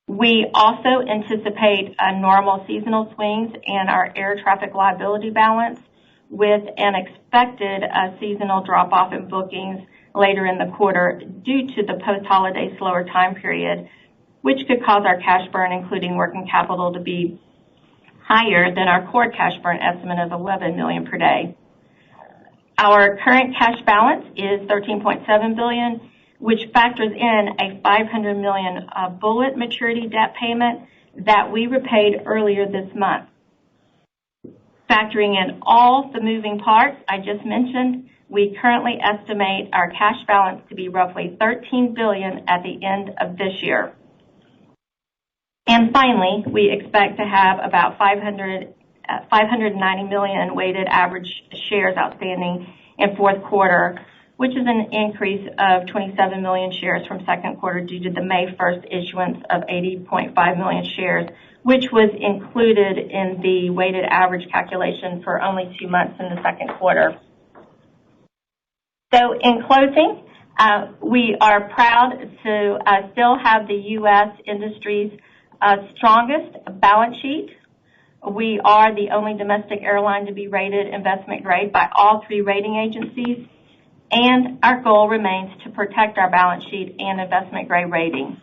We also anticipate normal seasonal swings in our air traffic liability balance with an expected seasonal drop-off in bookings later in the quarter due to the post-holiday slower time period, which could cause our cash burn, including working capital, to be higher than our core cash burn estimate of $11 million per day. Our current cash balance is $13.7 billion, which factors in a $500 million bullet maturity debt payment that we repaid earlier this month. Factoring in all the moving parts I just mentioned, we currently estimate our cash balance to be roughly $13 billion at the end of this year. And finally, we expect to have about 590 million weighted average shares outstanding in fourth quarter, which is an increase of 27 million shares from second quarter due to the May 1st issuance of 80.5 million shares, which was included in the weighted average calculation for only 2 months in the second quarter. So in closing, we are proud to still have the U.S. industry's strongest balance sheet. We are the only domestic airline to be rated investment grade by all 3 rating agencies, and our goal remains to protect our balance sheet and investment grade rating.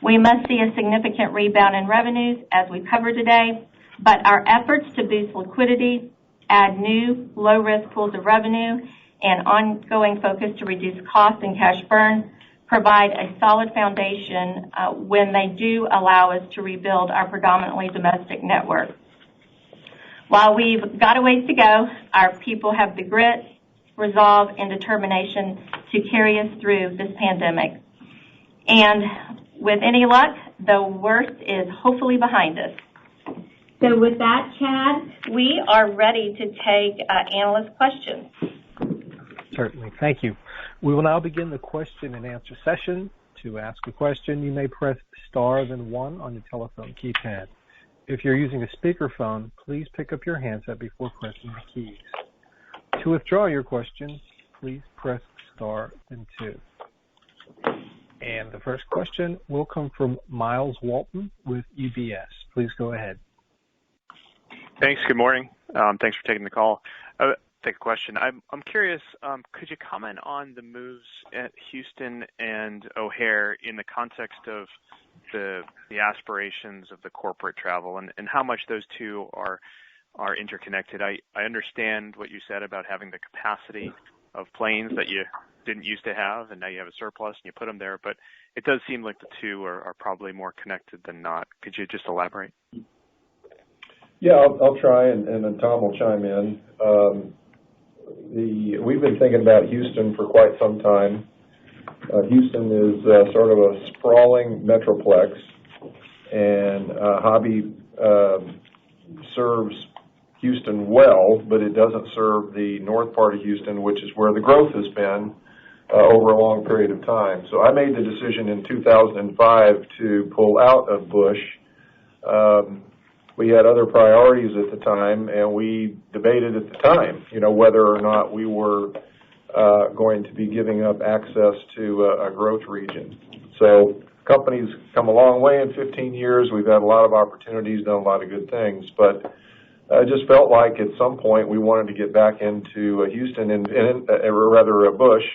We must see a significant rebound in revenues as we covered today, but our efforts to boost liquidity, add new low-risk pools of revenue, and ongoing focus to reduce costs and cash burn provide a solid foundation when they do allow us to rebuild our predominantly domestic network. While we've got a ways to go, our people have the grit, resolve, and determination to carry us through this pandemic. And with any luck, the worst is hopefully behind us. So with that, Chad, we are ready to take analyst questions. Certainly. Thank you. We will now begin the question and answer session. To ask a question, you may press star then 1 on your telephone keypad. If you're using a speakerphone, please pick up your handset before pressing the keys. To withdraw your question, please press star then 2. And the first question will come from Miles Walton with UBS. Please go ahead. Thanks. Good morning. Thanks for taking the call. Take a question. I'm curious, could you comment on the moves at Houston and O'Hare in the context of the aspirations of the corporate travel and how much those two are interconnected? I understand what you said about having the capacity of planes that you didn't used to have, and now you have a surplus and you put them there, but it does seem like the two are probably more connected than not. Could you just elaborate? Yeah, I'll try, and then Tom will chime in. We've been thinking about Houston for quite some time. Houston is sort of a sprawling metroplex, and Hobby serves Houston well, but it doesn't serve the north part of Houston, which is where the growth has been over a long period of time. So I made the decision in 2005 to pull out of Bush. We had other priorities at the time, and we debated at the time, whether or not we were going to be giving up access to a growth region. So company's come a long way in 15 years. We've had a lot of opportunities, done a lot of good things, but I just felt like at some point we wanted to get back into Houston or rather Bush.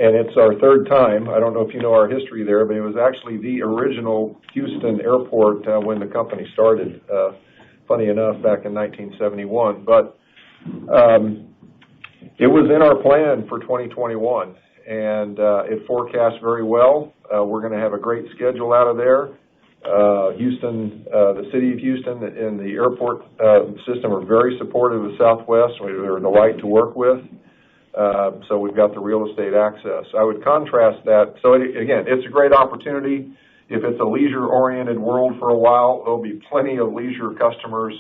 And it's our third time. I don't know if you know our history there, but it was actually the original Houston airport when the company started, funny enough, back in 1971. But it was in our plan for 2021, and it forecasts very well. We're going to have a great schedule out of there. Houston, the city of Houston and the airport system are very supportive of Southwest. They're a delight to work with. So we've got the real estate access. I would contrast that. So again, it's a great opportunity. If it's a leisure-oriented world for a while, there'll be plenty of leisure customers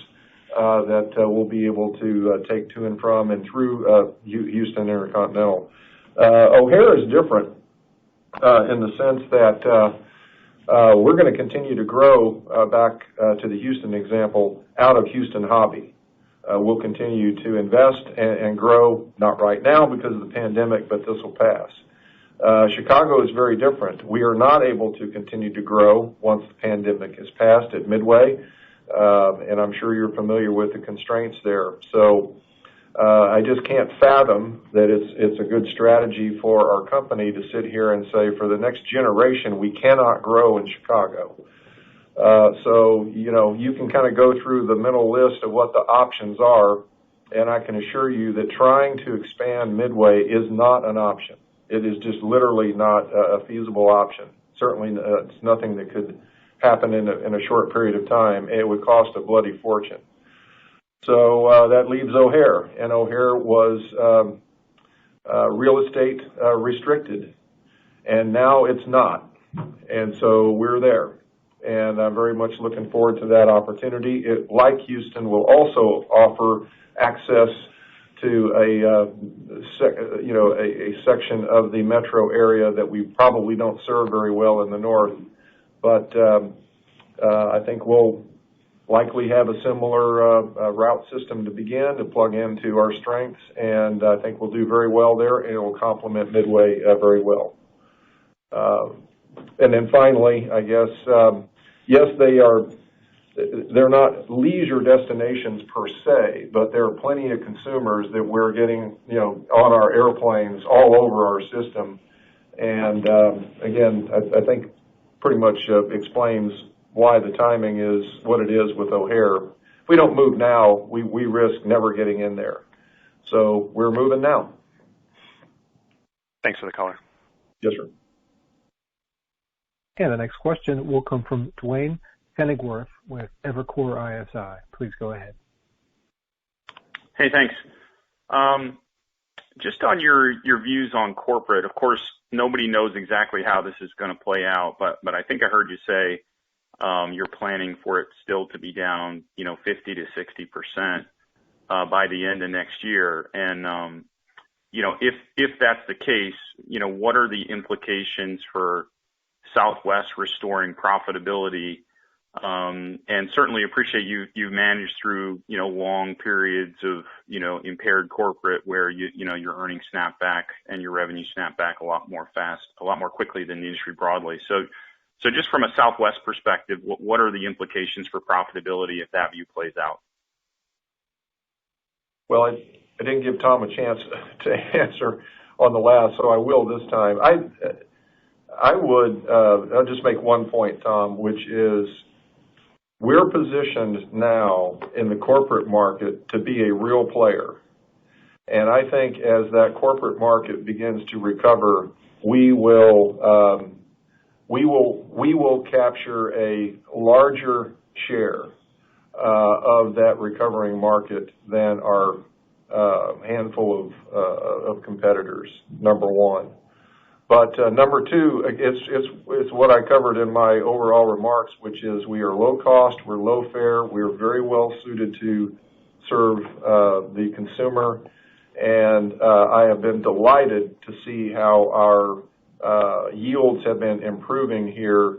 that we'll be able to take to and from and through Houston Intercontinental. O'Hare is different in the sense that we're going to continue to grow back to the Houston example out of Houston Hobby. We'll continue to invest and grow, not right now because of the pandemic, but this will pass. Chicago is very different. We are not able to continue to grow once the pandemic is passed at Midway, and I'm sure you're familiar with the constraints there. So I just can't fathom that it's a good strategy for our company to sit here and say for the next generation we cannot grow in Chicago. So, you can kind of go through the mental list of what the options are, and I can assure you that trying to expand Midway is not an option. It is just literally not a feasible option. Certainly, it's nothing that could happen in a short period of time. It would cost a bloody fortune. So that leaves O'Hare, and O'Hare was real estate restricted, and now it's not. And so we're there. And I'm very much looking forward to that opportunity. It, like Houston, will also offer access to a section of the metro area that we probably don't serve very well in the north. But I think we'll likely have a similar route system to begin to plug into our strengths, and I think we'll do very well there, and it will complement Midway very well. And then finally, I guess, yes, they're not leisure destinations per se, but there are plenty of consumers that we're getting, on our airplanes all over our system. And again, I think pretty much explains why the timing is what it is with O'Hare. If we don't move now, we risk never getting in there. So we're moving now. Thanks for the color. Yes, sir. And the next question will come from Duane Pfennigwerth with Evercore ISI. Please go ahead. Hey, thanks. Just on your views on corporate, of course, nobody knows exactly how this is going to play out, but I think I heard you say you're planning for it still to be down, 50 to 60% by the end of next year. And, if that's the case, what are the implications for Southwest restoring profitability? And certainly appreciate you've managed through, long periods of, impaired corporate where your earnings snap back and your revenue snap back a lot more quickly than the industry broadly. So just from a Southwest perspective, what are the implications for profitability if that view plays out? Well, I didn't give Tom a chance to answer on the last, so I will this time. I'll just make one point, Tom, which is we're positioned now in the corporate market to be a real player. And I think as that corporate market begins to recover, we will capture a larger share of that recovering market than our handful of competitors, number one. But number two, it's what I covered in my overall remarks, which is we are low cost, we're low fare, we're very well suited to serve the consumer, and I have been delighted to see how our yields have been improving here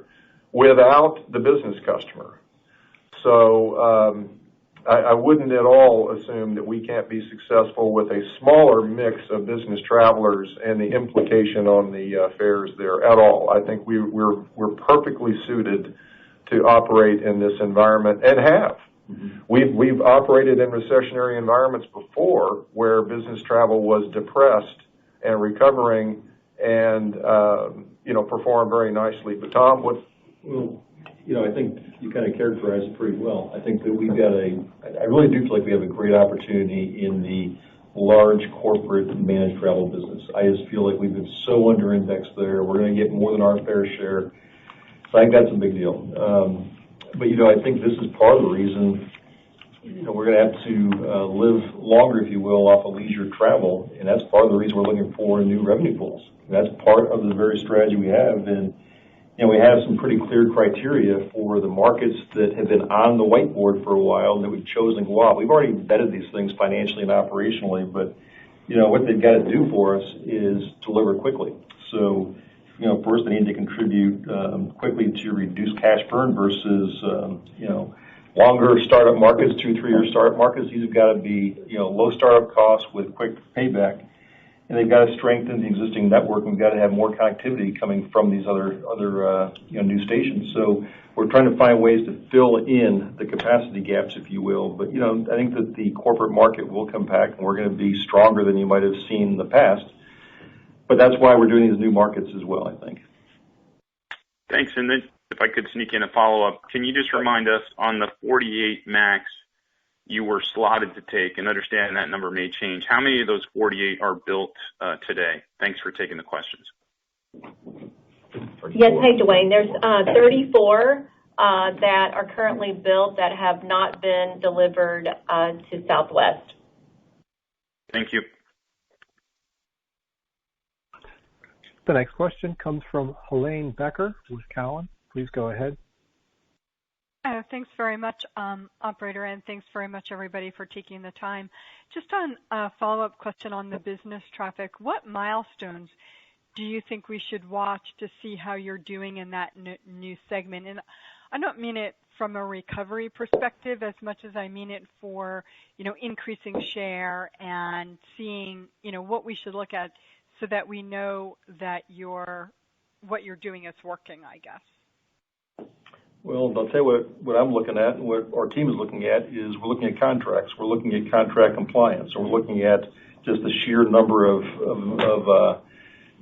without the business customer. So I wouldn't at all assume that we can't be successful with a smaller mix of business travelers and the implication on the fares there at all. I think we're perfectly suited to operate in this environment and have. Mm-hmm. We've operated in recessionary environments before where business travel was depressed and recovering and performed very nicely. But Tom, what? Well, I think you kind of characterized it pretty well. I think that I really do feel like we have a great opportunity in the large corporate managed travel business. I just feel like we've been so under indexed there. We're going to get more than our fair share. So I think that's a big deal. But I think this is part of the reason, we're going to have to live longer, if you will, off of leisure travel. And that's part of the reason we're looking for new revenue pools. And that's part of the very strategy we have. And we have some pretty clear criteria for the markets that have been on the whiteboard for a while and that we've chosen to go out. We've already vetted these things financially and operationally, but what they've got to do for us is deliver quickly. So, first they need to contribute quickly to reduce cash burn versus, longer startup markets, 2-3 year startup markets. These have got to be, low startup costs with quick payback. And they've got to strengthen the existing network. We've got to have more connectivity coming from these other new stations. So we're trying to find ways to fill in the capacity gaps, if you will. But I think that the corporate market will come back, and we're going to be stronger than you might have seen in the past. But that's why we're doing these new markets as well, I think. Thanks. And then if I could sneak in a follow-up, can you just remind us on the 48 MAX you were slotted to take, and understand that number may change, how many of those 48 are built today? Thanks for taking the questions. Yes, hey Dwayne, there's 34 that are currently built that have not been delivered to Southwest. Thank you. The next question comes from Helane Becker with Cowen. Please go ahead. Thanks very much, operator, and thanks very much, everybody, for taking the time. Just on a follow-up question on the business traffic, what milestones do you think we should watch to see how you're doing in that new segment? And I don't mean it from a recovery perspective as much as I mean it for, increasing share and seeing, what we should look at so that we know that what you're doing is working, I guess. Well, I'll tell you what I'm looking at and what our team is looking at is we're looking at contracts. We're looking at contract compliance. So we're looking at just the sheer number of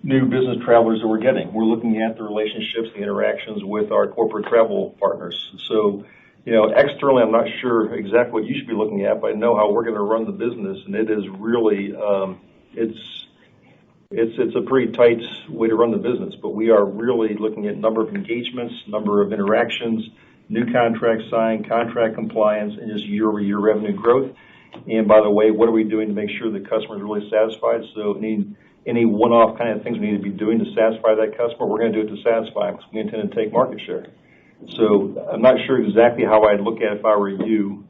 new business travelers that we're getting. We're looking at the relationships, the interactions with our corporate travel partners. So, externally, I'm not sure exactly what you should be looking at, but I know how we're going to run the business, and it is really, it's a pretty tight way to run the business, but we are really looking at number of engagements, number of interactions, new contracts signed, contract compliance, and just year-over-year revenue growth. And by the way, what are we doing to make sure the customer is really satisfied? So any one-off kind of things we need to be doing to satisfy that customer, we're going to do it to satisfy them because we intend to take market share. So I'm not sure exactly how I'd look at it if I were you.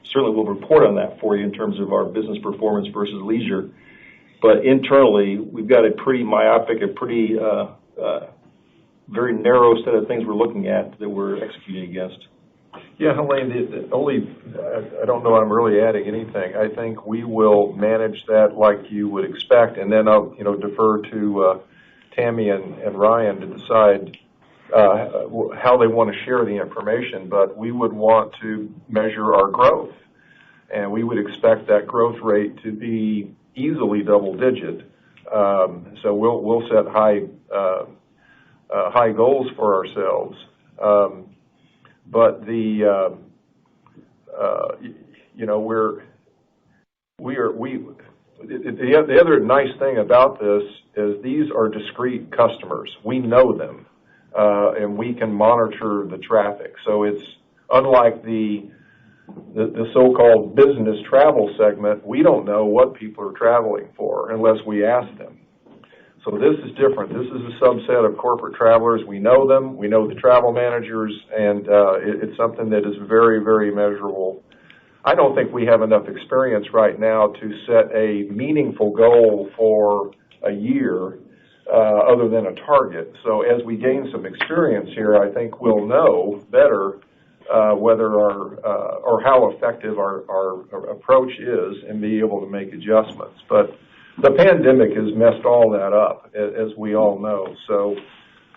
Certainly we'll report on that for you in terms of our business performance versus leisure. But internally, we've got a pretty myopic, a pretty very narrow set of things we're looking at that we're executing against. Yeah, Helane, I don't know I'm really adding anything. I think we will manage that like you would expect, and then I'll defer to Tammy and Ryan to decide how they want to share the information. But we would want to measure our growth, and we would expect that growth rate to be easily double-digit. So we'll set high goals for ourselves. But the other nice thing about this is these are discrete customers. We know them, and we can monitor the traffic. So it's unlike the so-called business travel segment. We don't know what people are traveling for unless we ask them. So this is different. This is a subset of corporate travelers. We know them. We know the travel managers, and it's something that is very, very measurable. I don't think we have enough experience right now to set a meaningful goal for a year other than a target. So as we gain some experience here, I think we'll know better whether or how effective our approach is and be able to make adjustments. But the pandemic has messed all that up, as we all know. So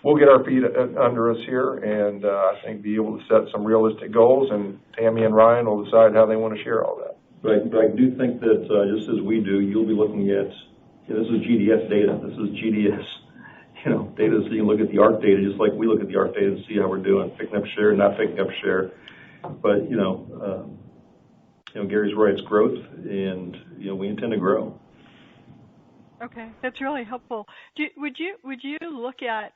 we'll get our feet under us here and I think be able to set some realistic goals, and Tammy and Ryan will decide how they want to share all that. But I do think that just as we do, you'll be looking at, this is GDS data. This is GDS data, so you can look at the ARC data just like we look at the ARC data and see how we're doing, picking up share, not picking up share. But, Gary's right, it's growth, and, we intend to grow. Okay, that's really helpful. Would you look at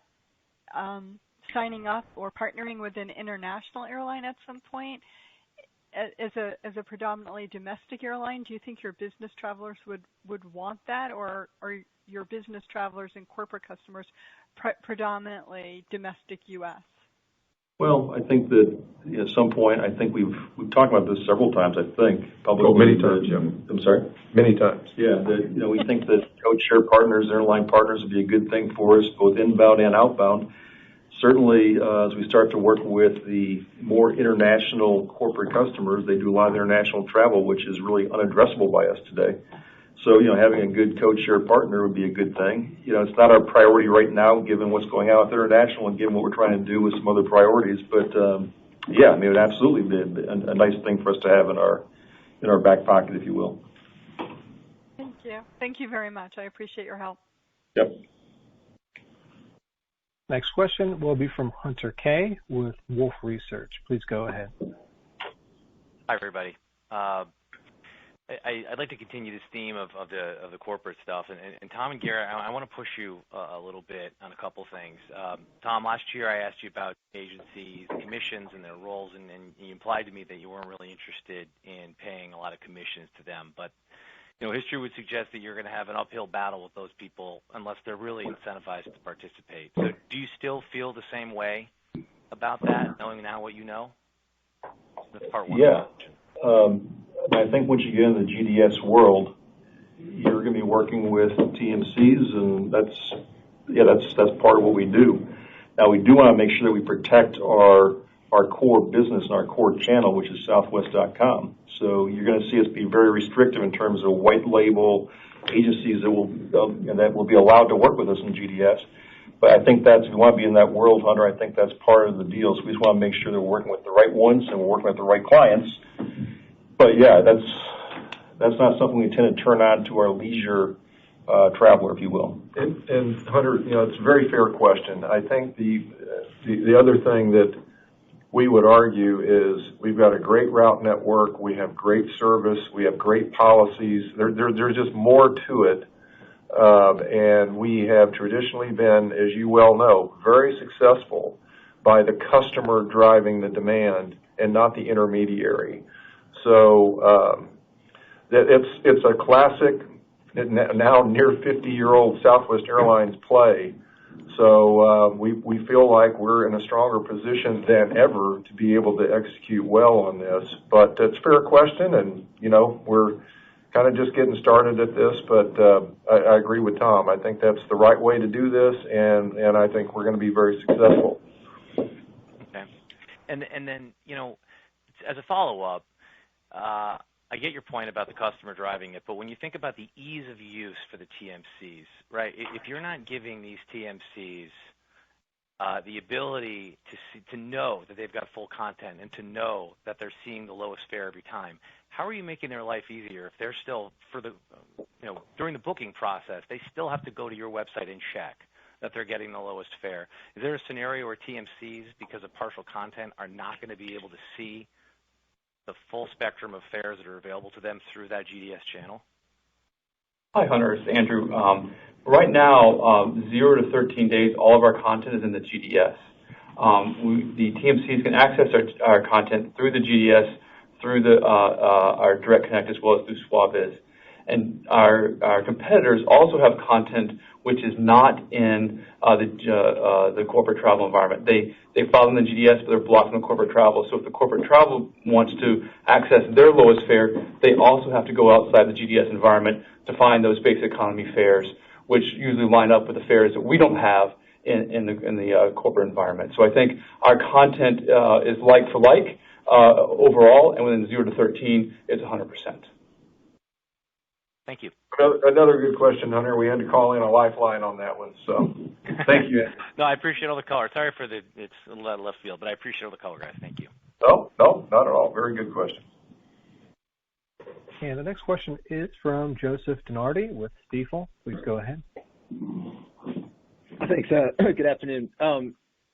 signing up or partnering with an international airline at some point as a predominantly domestic airline? Do you think your business travelers would want that, or are your business travelers and corporate customers predominantly domestic U.S.? Well, I think that at some point, I think we've talked about this several times, I think, publicly. Oh, many times, yeah. I'm sorry? Many times. Yeah, we think that code share partners, airline partners would be a good thing for us, both inbound and outbound. Certainly, as we start to work with the more international corporate customers, they do a lot of international travel, which is really unaddressable by us today. So, having a good code share partner would be a good thing. It's not our priority right now, given what's going on with international and given what we're trying to do with some other priorities. But, yeah, I mean, it would absolutely be a nice thing for us to have in our back pocket, if you will. Thank you. Thank you very much. I appreciate your help. Yep. Next question will be from Hunter Kay with Wolfe Research. Please go ahead. Hi, everybody. I'd like to continue this theme of the corporate stuff. And Tom and Gary, I want to push you a little bit on a couple things. Tom, last year I asked you about agencies, commissions, and their roles, and you implied to me that you weren't really interested in paying a lot of commissions to them. But history would suggest that you're going to have an uphill battle with those people unless they're really incentivized to participate. So do you still feel the same way about that, knowing now what you know? That's part one. Yeah. I think once you get into the GDS world, you're going to be working with TMCs, and that's part of what we do. Now, we do want to make sure that we protect our core business and our core channel, which is Southwest.com. So you're going to see us be very restrictive in terms of white label agencies that will be allowed to work with us in GDS. But I think if you want to be in that world, Hunter, I think that's part of the deal. So we just want to make sure that we're working with the right ones and we're working with the right clients. But yeah, that's not something we tend to turn on to our leisure traveler, if you will. And Hunter, it's a very fair question. I think the other thing that we would argue is we've got a great route network, we have great service, we have great policies. There's just more to it. And we have traditionally been, as you well know, very successful by the customer driving the demand and not the intermediary. So it's a classic, now near 50-year-old Southwest Airlines play. So we feel like we're in a stronger position than ever to be able to execute well on this. But it's a fair question, and we're kind of just getting started at this. But I agree with Tom. I think that's the right way to do this, and I think we're going to be very successful. Okay, and then as a follow-up. I get your point about the customer driving it, but when you think about the ease of use for the TMCs, right? If you're not giving these TMCs the ability to know that they've got full content and to know that they're seeing the lowest fare every time, how are you making their life easier if they're still during the booking process, they still have to go to your website and check that they're getting the lowest fare? Is there a scenario where TMCs, because of partial content, are not going to be able to see the full spectrum of fares that are available to them through that GDS channel? Hi, Hunter. It's Andrew. Right now, 0 to 13 days, all of our content is in the GDS. The TMCs can access our content through the GDS, through our Direct Connect, as well as through SWABIZ. And our competitors also have content which is not in the corporate travel environment. They follow in the GDS, but they're blocking the corporate travel. So if the corporate travel wants to access their lowest fare, they also have to go outside the GDS environment to find those basic economy fares, which usually line up with the fares that we don't have in the corporate environment. So I think our content is like for like overall, and within 0 to 13, it's 100%. Thank you. Another good question, Hunter. We had to call in a lifeline on that one, so thank you. No, I appreciate all the color. Sorry for it's a lot of left field, but I appreciate all the color, guys. Thank you. No, not at all. Very good question. And the next question is from Joseph DeNardi with Stifel. Please go ahead. Thanks. Good afternoon.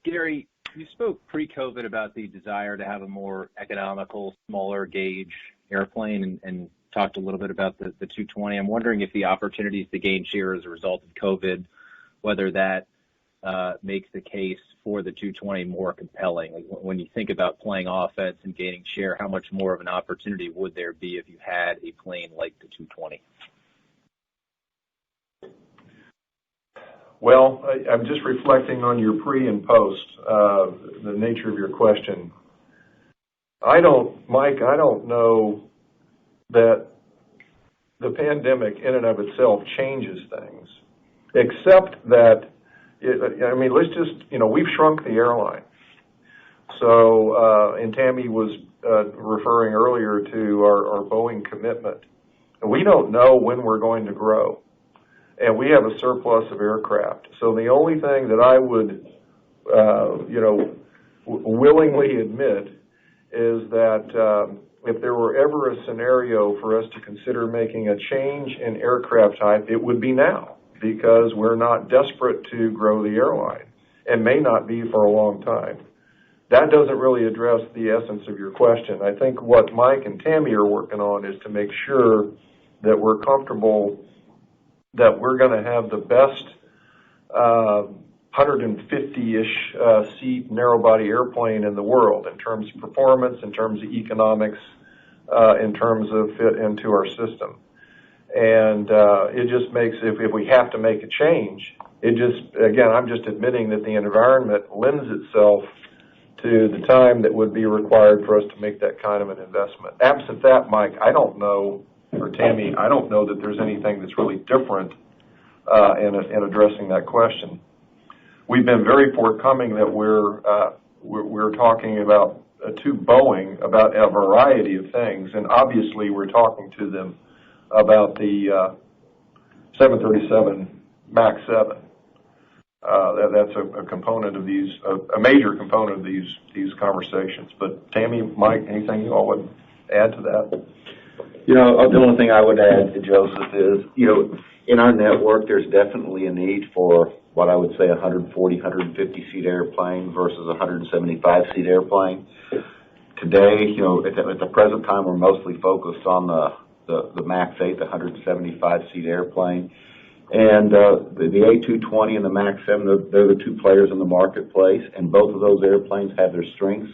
Gary, you spoke pre-COVID about the desire to have a more economical, smaller gauge airplane and talked a little bit about the 220. I'm wondering if the opportunities to gain share as a result of COVID, whether that makes the case for the 220 more compelling. Like when you think about playing offense and gaining share, how much more of an opportunity would there be if you had a plane like the 220? Well, I'm just reflecting on your pre and post, the nature of your question. Mike, I don't know that the pandemic in and of itself changes things, except that, let's just, we've shrunk the airline. So, and Tammy was referring earlier to our Boeing commitment. We don't know when we're going to grow, and we have a surplus of aircraft. So the only thing that I would, willingly admit is that if there were ever a scenario for us to consider making a change in aircraft type, it would be now, because we're not desperate to grow the airline, and may not be for a long time. That doesn't really address the essence of your question. I think what Mike and Tammy are working on is to make sure that we're comfortable that we're going to have the best 150-ish seat narrow-body airplane in the world in terms of performance, in terms of economics, in terms of fit into our system. And it just makes, if we have to make a change, I'm just admitting that the environment lends itself to the time that would be required for us to make that kind of an investment. Absent that, Mike, I don't know, or Tammy, I don't know that there's anything that's really different in addressing that question. We've been very forthcoming that we're talking about to Boeing about a variety of things, and obviously we're talking to them about the 737 MAX 7. That's a component of these, a major component of these conversations. But Tammy, Mike, anything you all would add to that? The only thing I would add to Joseph is, in our network, there's definitely a need for what I would say 140, 150 seat airplane versus a 175 seat airplane. Today, at the present time, we're mostly focused on the MAX 8, the 175 seat airplane. And the A220 and the MAX 7, they're the two players in the marketplace, and both of those airplanes have their strengths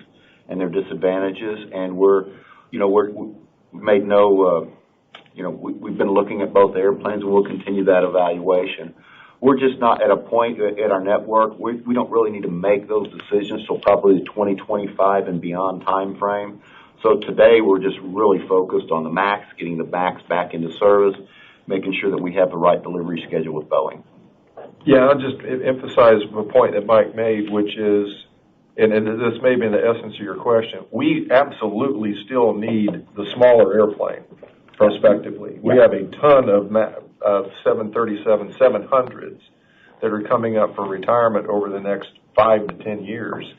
and their disadvantages. And we've been looking at both airplanes, and we'll continue that evaluation. We're just not at a point at our network. We don't really need to make those decisions till probably the 2025 and beyond time frame. So today we're just really focused on the MAX, getting the MAX back into service, making sure that we have the right delivery schedule with Boeing. Yeah, I'll just emphasize the point that Mike made, which is, and this may be in the essence of your question, we absolutely still need the smaller airplane prospectively. We have a ton of 737-700s that are coming up for retirement over the next 5 to 10 years,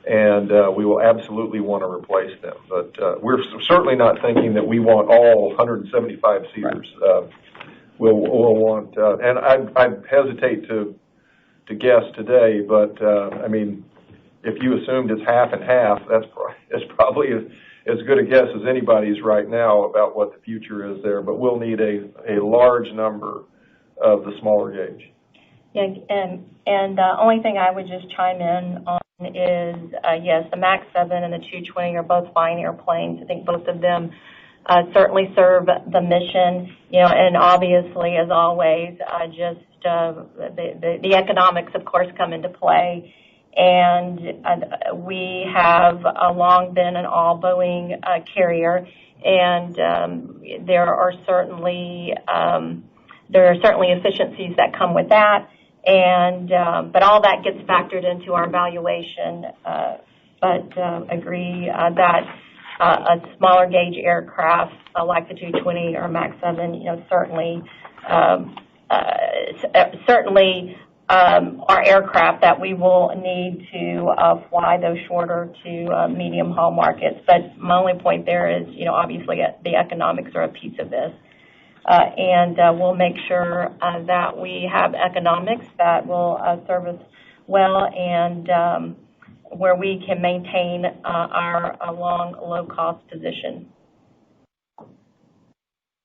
and we will absolutely want to replace them. But we're certainly not thinking that we want all 175-seaters. We'll want, and I hesitate to guess today, but if you assumed it's half and half, that's probably as good a guess as anybody's right now about what the future is there. But we'll need a large number of the smaller gauge. Yeah, and the only thing I would just chime in on is, yes, the MAX 7 and the 220 are both fine airplanes. I think both of them certainly serve the mission, and obviously, as always, the economics, of course, come into play. And we have long been an all Boeing carrier, and there are certainly efficiencies that come with that. And but all that gets factored into our evaluation. But agree that a smaller gauge aircraft like the 220 or MAX 7, certainly are aircraft that we will need to fly those shorter to medium haul markets. But my only point there is, obviously the economics are a piece of this. And we'll make sure that we have economics that will serve us well, and where we can maintain our long, low-cost position.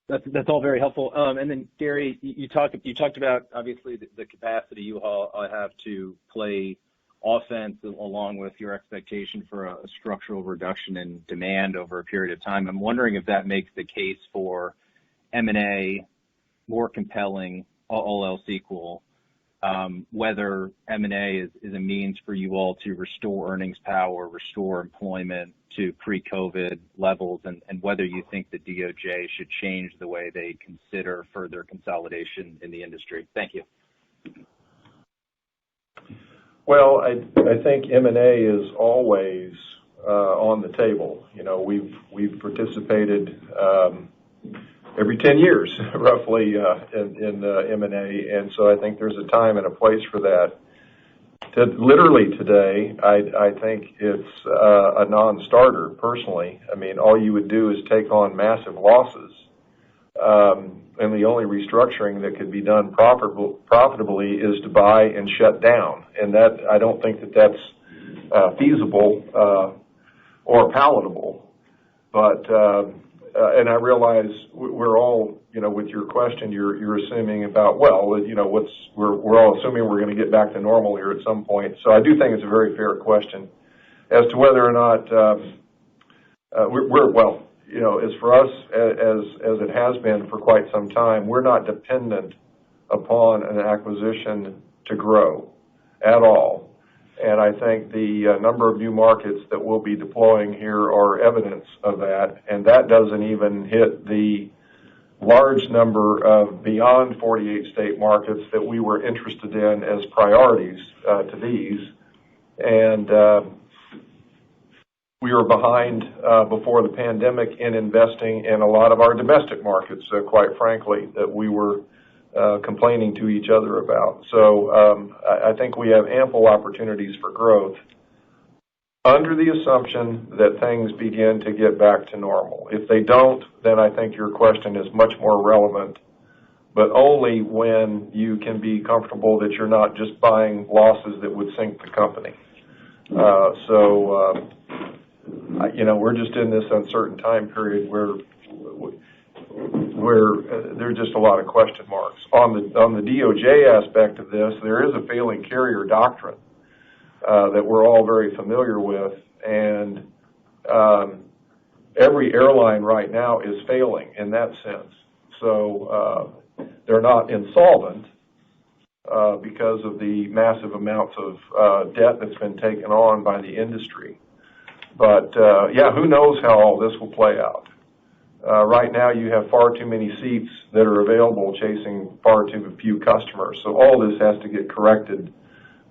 That's all very helpful. And then, Gary, you talked about, obviously, the capacity you all have to play offense along with your expectation for a structural reduction in demand over a period of time. I'm wondering if that makes the case for M&A more compelling, all else equal, whether M&A is a means for you all to restore earnings power, restore employment to pre-COVID levels, and whether you think the DOJ should change the way they consider further consolidation in the industry. Thank you. Well, I think M&A is always on the table. We've participated every 10 years, roughly, in M&A, and so I think there's a time and a place for that. Literally today, I think it's a non-starter, personally. I mean, all you would do is take on massive losses, and the only restructuring that could be done profitably is to buy and shut down, and that I don't think that's feasible or palatable. But and I realize we're all, with your question, you're assuming about, we're all assuming we're going to get back to normal here at some point. So I do think it's a very fair question as to whether or not as for us, as it has been for quite some time, we're not dependent upon an acquisition to grow at all. And I think the number of new markets that we'll be deploying here are evidence of that, and that doesn't even hit the large number of beyond 48 state markets that we were interested in as priorities to these. And we were behind before the pandemic in investing in a lot of our domestic markets, quite frankly, that we were complaining to each other about. So I think we have ample opportunities for growth under the assumption that things begin to get back to normal. If they don't, then I think your question is much more relevant, but only when you can be comfortable that you're not just buying losses that would sink the company. We're just in this uncertain time period where there's just a lot of question marks. On the DOJ aspect of this, there is a failing carrier doctrine that we're all very familiar with, and every airline right now is failing in that sense. So they're not insolvent because of the massive amounts of debt that's been taken on by the industry. But who knows how all this will play out. Right now you have far too many seats that are available chasing far too few customers. So all this has to get corrected.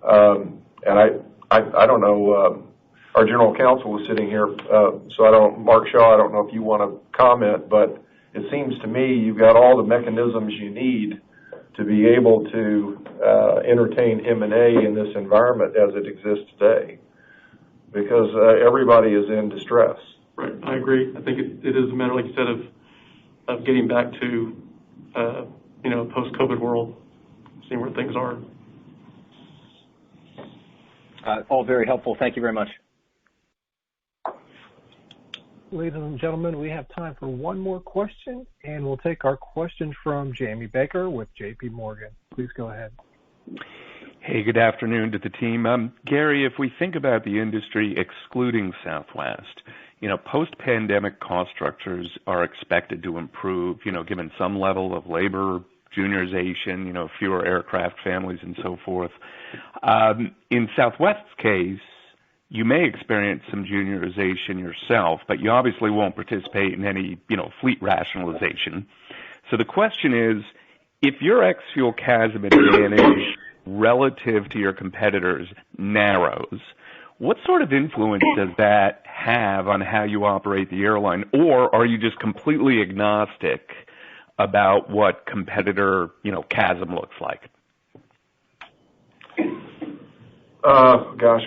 And I don't know, our general counsel is sitting here, Mark Shaw, I don't know if you want to comment, but it seems to me you've got all the mechanisms you need to be able to entertain M&A in this environment as it exists today, because everybody is in distress. Right, I agree. I think it is a matter, like you said, of getting back to post-COVID world, seeing where things are. All very helpful. Thank you very much. Ladies and gentlemen, we have time for one more question, and we'll take our question from Jamie Baker with J.P. Morgan. Please go ahead. Hey, good afternoon to the team. Gary, if we think about the industry excluding Southwest, post-pandemic cost structures are expected to improve, given some level of labor juniorization, fewer aircraft families and so forth. In Southwest's case, you may experience some juniorization yourself, but you obviously won't participate in any, fleet rationalization. So the question is, if your ex-fuel CASM advantage relative to your competitors narrows, what sort of influence does that have on how you operate the airline? Or are you just completely agnostic about what competitor, CASM looks like?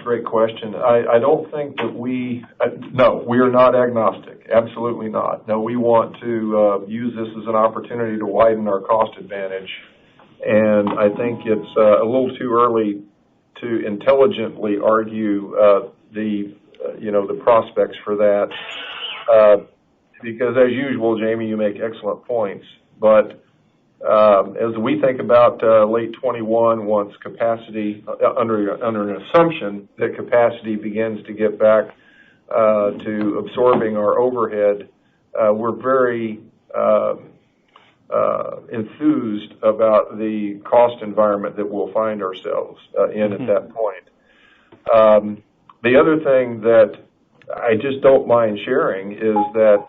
Great question. I don't think that no, we are not agnostic. Absolutely not. No, we want to use this as an opportunity to widen our cost advantage. And I think it's a little too early to intelligently argue the prospects for that, because as usual, Jamie, you make excellent points. But as we think about late 21, once capacity under an assumption that capacity begins to get back to absorbing our overhead, we're very enthused about the cost environment that we'll find ourselves in at that point. The other thing that I just don't mind sharing is that,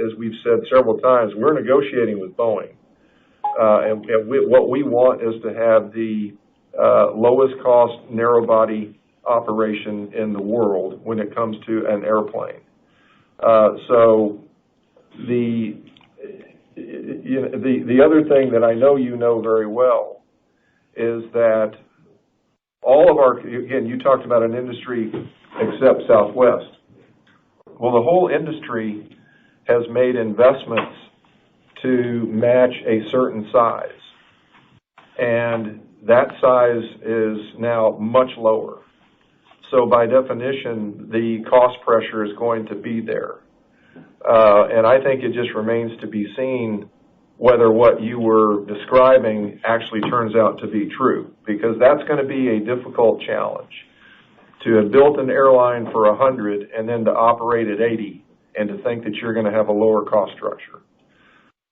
as we've said several times, we're negotiating with Boeing. What we want is to have the lowest cost narrow body operation in the world when it comes to an airplane. So the other thing that I know you know very well is that all of our, again, you talked about an industry except Southwest. Well, the whole industry has made investments to match a certain size, and that size is now much lower. So by definition, the cost pressure is going to be there. And I think it just remains to be seen whether what you were describing actually turns out to be true, because that's going to be a difficult challenge. To have built an airline for 100 and then to operate at 80 and to think that you're going to have a lower cost structure.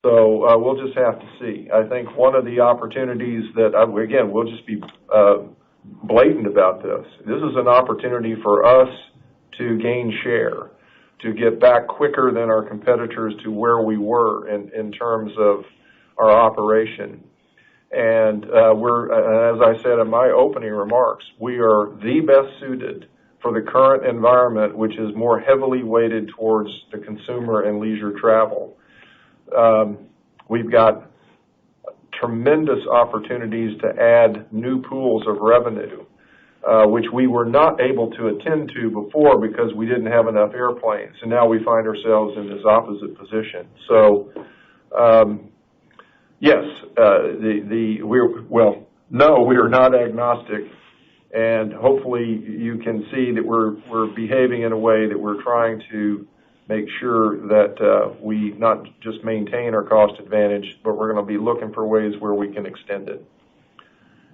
So we'll just have to see. I think one of the opportunities that, again, we'll just be blatant about this. This is an opportunity for us to gain share, to get back quicker than our competitors to where we were in terms of our operation. And as I said in my opening remarks, we are the best suited for the current environment, which is more heavily weighted towards the consumer and leisure travel. We've got tremendous opportunities to add new pools of revenue, which we were not able to attend to before because we didn't have enough airplanes. And now we find ourselves in this opposite position. So, yes, we are not agnostic, and hopefully you can see that we're behaving in a way that we're trying to make sure that we not just maintain our cost advantage, but we're going to be looking for ways where we can extend it.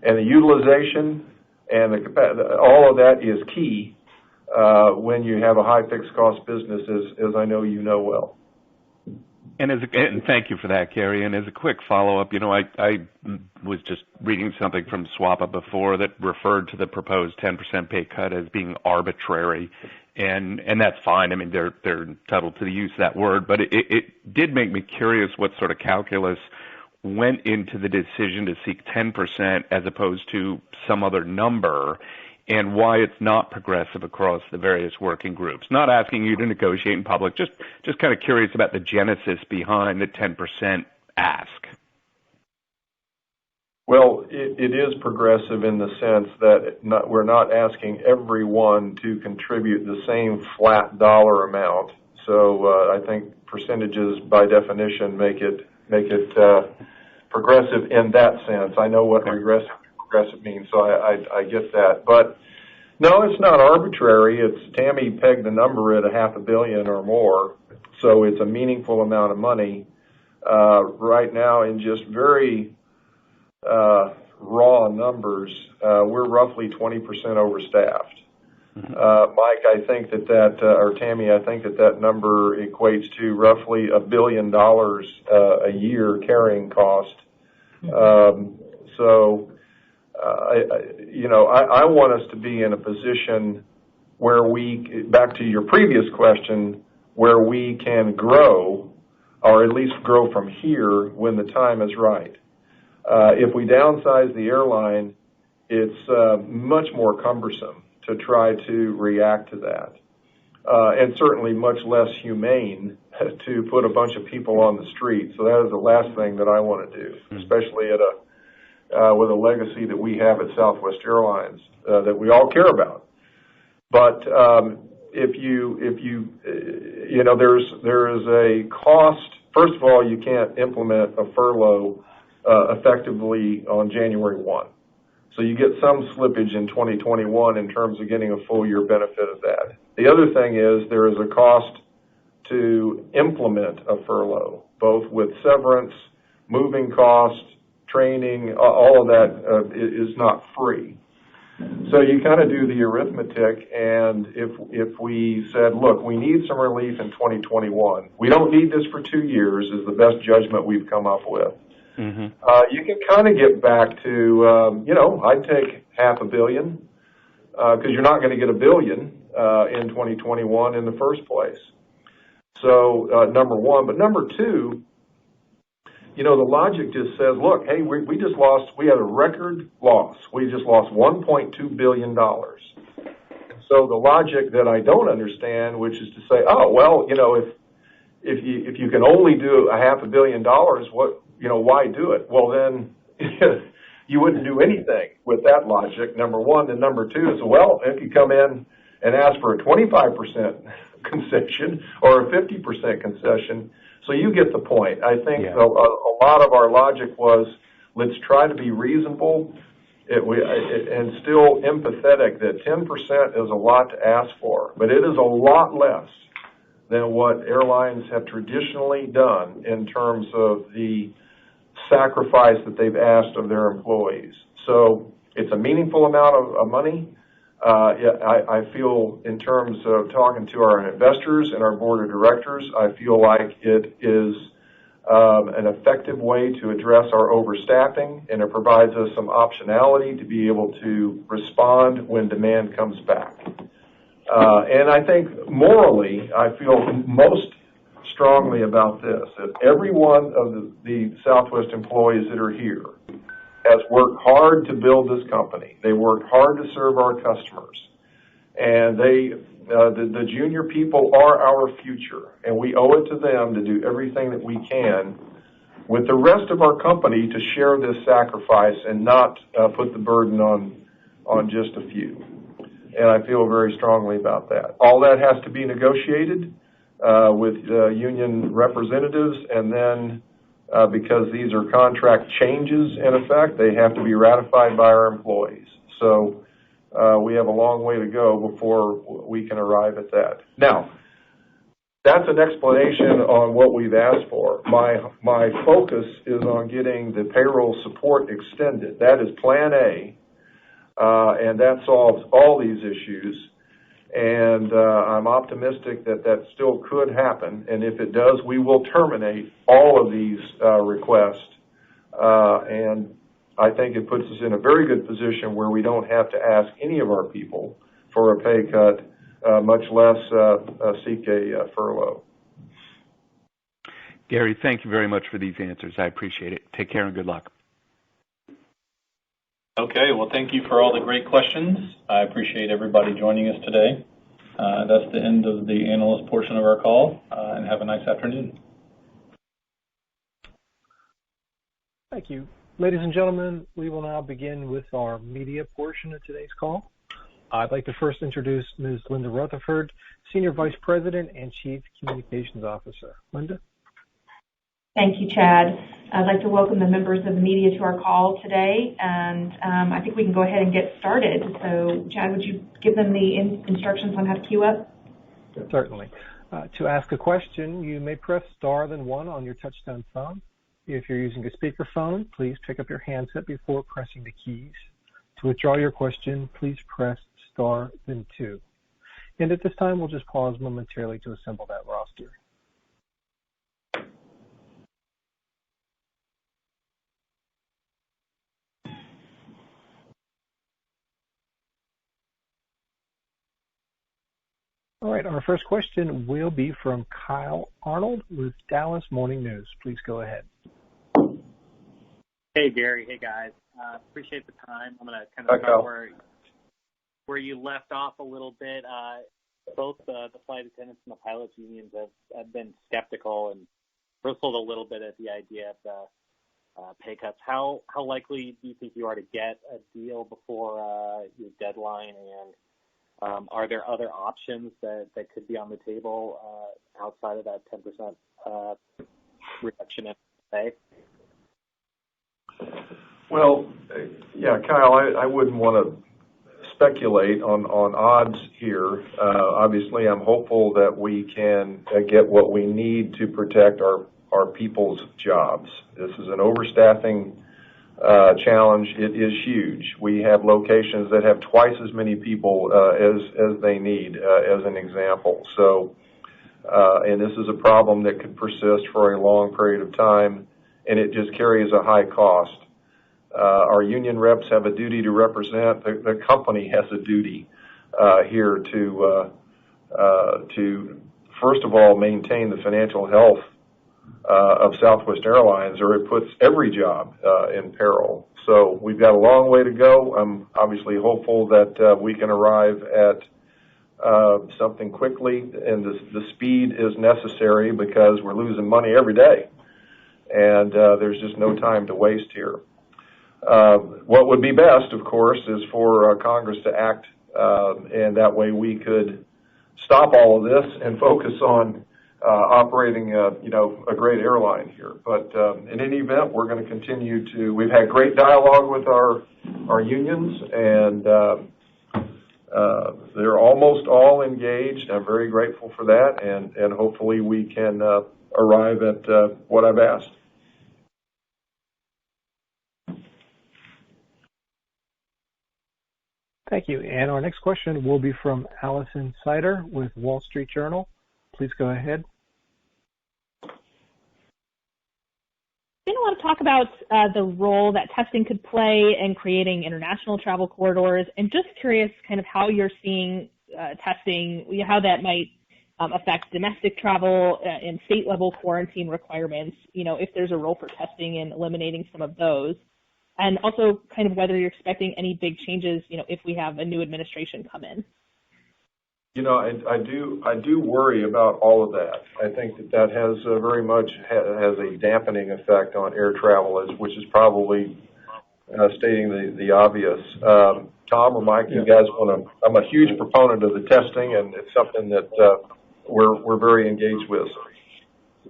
And the utilization and all of that is key when you have a high fixed cost business, as I know you know well. And thank you for that, Gary. And as a quick follow-up, I was just reading something from SWAPA before that referred to the proposed 10% pay cut as being arbitrary, and that's fine. I mean, they're entitled to the use of that word, but it did make me curious what sort of calculus went into the decision to seek 10% as opposed to some other number, and why it's not progressive across the various working groups. Not asking you to negotiate in public, just kind of curious about the genesis behind the 10% ask. Well, it is progressive in the sense that we're not asking everyone to contribute the same flat dollar amount. So I think percentages, by definition, make it progressive in that sense. I know what progressive means, so I get that. But no, it's not arbitrary. Tammy pegged the number at $500 million or more, so it's a meaningful amount of money. Right now, in just very raw numbers, we're roughly 20% overstaffed. Mike, I think or Tammy, I think that number equates to roughly $1 billion a year carrying cost. I want us to be in a position where back to your previous question, where we can grow, or at least grow from here when the time is right. If we downsize the airline, it's much more cumbersome to try to react to that. And certainly much less humane to put a bunch of people on the street. So that is the last thing that I want to do, especially with a legacy that we have at Southwest Airlines that we all care about. But there is a cost. First of all, you can't implement a furlough effectively on January 1. So you get some slippage in 2021 in terms of getting a full year benefit of that. The other thing is there is a cost to implement a furlough, both with severance, moving costs, training, all of that is not free. So you kind of do the arithmetic, and if we said, look, we need some relief in 2021, we don't need this for 2 years, is the best judgment we've come up with. Mm-hmm. You can kind of get back to, I'd take $500 million, because you're not going to get $1 billion in 2021 in the first place. So number one. But number two, the logic just says, look, hey, we had a record loss. We just lost $1.2 billion. So the logic that I don't understand, which is to say, oh, well, if you can only do $500 million, why do it? Well, then you wouldn't do anything with that logic, number one. And number two is, well, if you come in and ask for a 25% concession or a 50% concession, so you get the point. I think a lot of our logic was, let's try to be reasonable and still empathetic that 10% is a lot to ask for, but it is a lot less than what airlines have traditionally done in terms of the sacrifice that they've asked of their employees. So it's a meaningful amount of money. I feel, in terms of talking to our investors and our board of directors, I feel like it is an effective way to address our overstaffing, and it provides us some optionality to be able to respond when demand comes back. And I think morally, I feel most strongly about this, that every one of the Southwest employees that are here has worked hard to build this company. They worked hard to serve our customers. And the junior people are our future, and we owe it to them to do everything that we can with the rest of our company to share this sacrifice and not put the burden on just a few. And I feel very strongly about that. All that has to be negotiated with union representatives, and then because these are contract changes in effect, they have to be ratified by our employees. So we have a long way to go before we can arrive at that. Now, that's an explanation on what we've asked for. My focus is on getting the payroll support extended. That is Plan A, and that solves all these issues. And I'm optimistic that still could happen. And if it does, we will terminate all of these requests. And I think it puts us in a very good position where we don't have to ask any of our people for a pay cut, much less seek a furlough. Gary, thank you very much for these answers. I appreciate it. Take care and good luck. Okay, well, thank you for all the great questions. I appreciate everybody joining us today. That's the end of the analyst portion of our call, and have a nice afternoon. Thank you. Ladies and gentlemen, we will now begin with our media portion of today's call. I'd like to first introduce Ms. Linda Rutherford, Senior Vice President and Chief Communications Officer. Linda? Thank you, Chad. I'd like to welcome the members of the media to our call today, and I think we can go ahead and get started. So, Chad, would you give them the instructions on how to queue up? Certainly. To ask a question, you may press star then one on your touchtone phone. If you're using a speakerphone, please pick up your handset before pressing the keys. To withdraw your question, please press star then two. And at this time, we'll just pause momentarily to assemble that roster. All right, our first question will be from Kyle Arnold with Dallas Morning News. Please go ahead. Hey, Gary. Hey, guys. Appreciate the time. I'm going to kind of start where you left off a little bit. Both the flight attendants and the pilots unions have been skeptical and bristled a little bit at the idea of the pay cuts. How likely do you think you are to get a deal before your deadline, and are there other options that could be on the table outside of that 10% reduction in pay? Well, yeah, Kyle, I wouldn't want to speculate on odds here. Obviously, I'm hopeful that we can get what we need to protect our people's jobs. This is an overstaffing challenge, it is huge. We have locations that have twice as many people as they need, as an example. So, and this is a problem that could persist for a long period of time, and it just carries a high cost. Our union reps have a duty to represent. The company has a duty here to first of all maintain the financial health of Southwest Airlines, or it puts every job in peril. So we've got a long way to go. I'm obviously hopeful that we can arrive at something quickly, and the speed is necessary because we're losing money every day, and there's just no time to waste here. What would be best, of course, is for Congress to act, and that way we could stop all of this and focus on operating a great airline here. But in any event, we're going to continue to. We've had great dialogue with our unions, and they're almost all engaged. I'm very grateful for that, and hopefully we can arrive at what I've asked. Thank you. And our next question will be from Allison Sider with Wall Street Journal. Please go ahead. Been a lot of talk about the role that testing could play in creating international travel corridors, and just curious kind of how you're seeing testing, how that might affect domestic travel and state-level quarantine requirements, if there's a role for testing in eliminating some of those. And also kind of whether you're expecting any big changes, if we have a new administration come in. I do worry about all of that. I think that has very much has a dampening effect on air travel, which is probably stating the obvious. Tom or Mike, you guys want to? I'm a huge proponent of the testing, and it's something that we're very engaged with.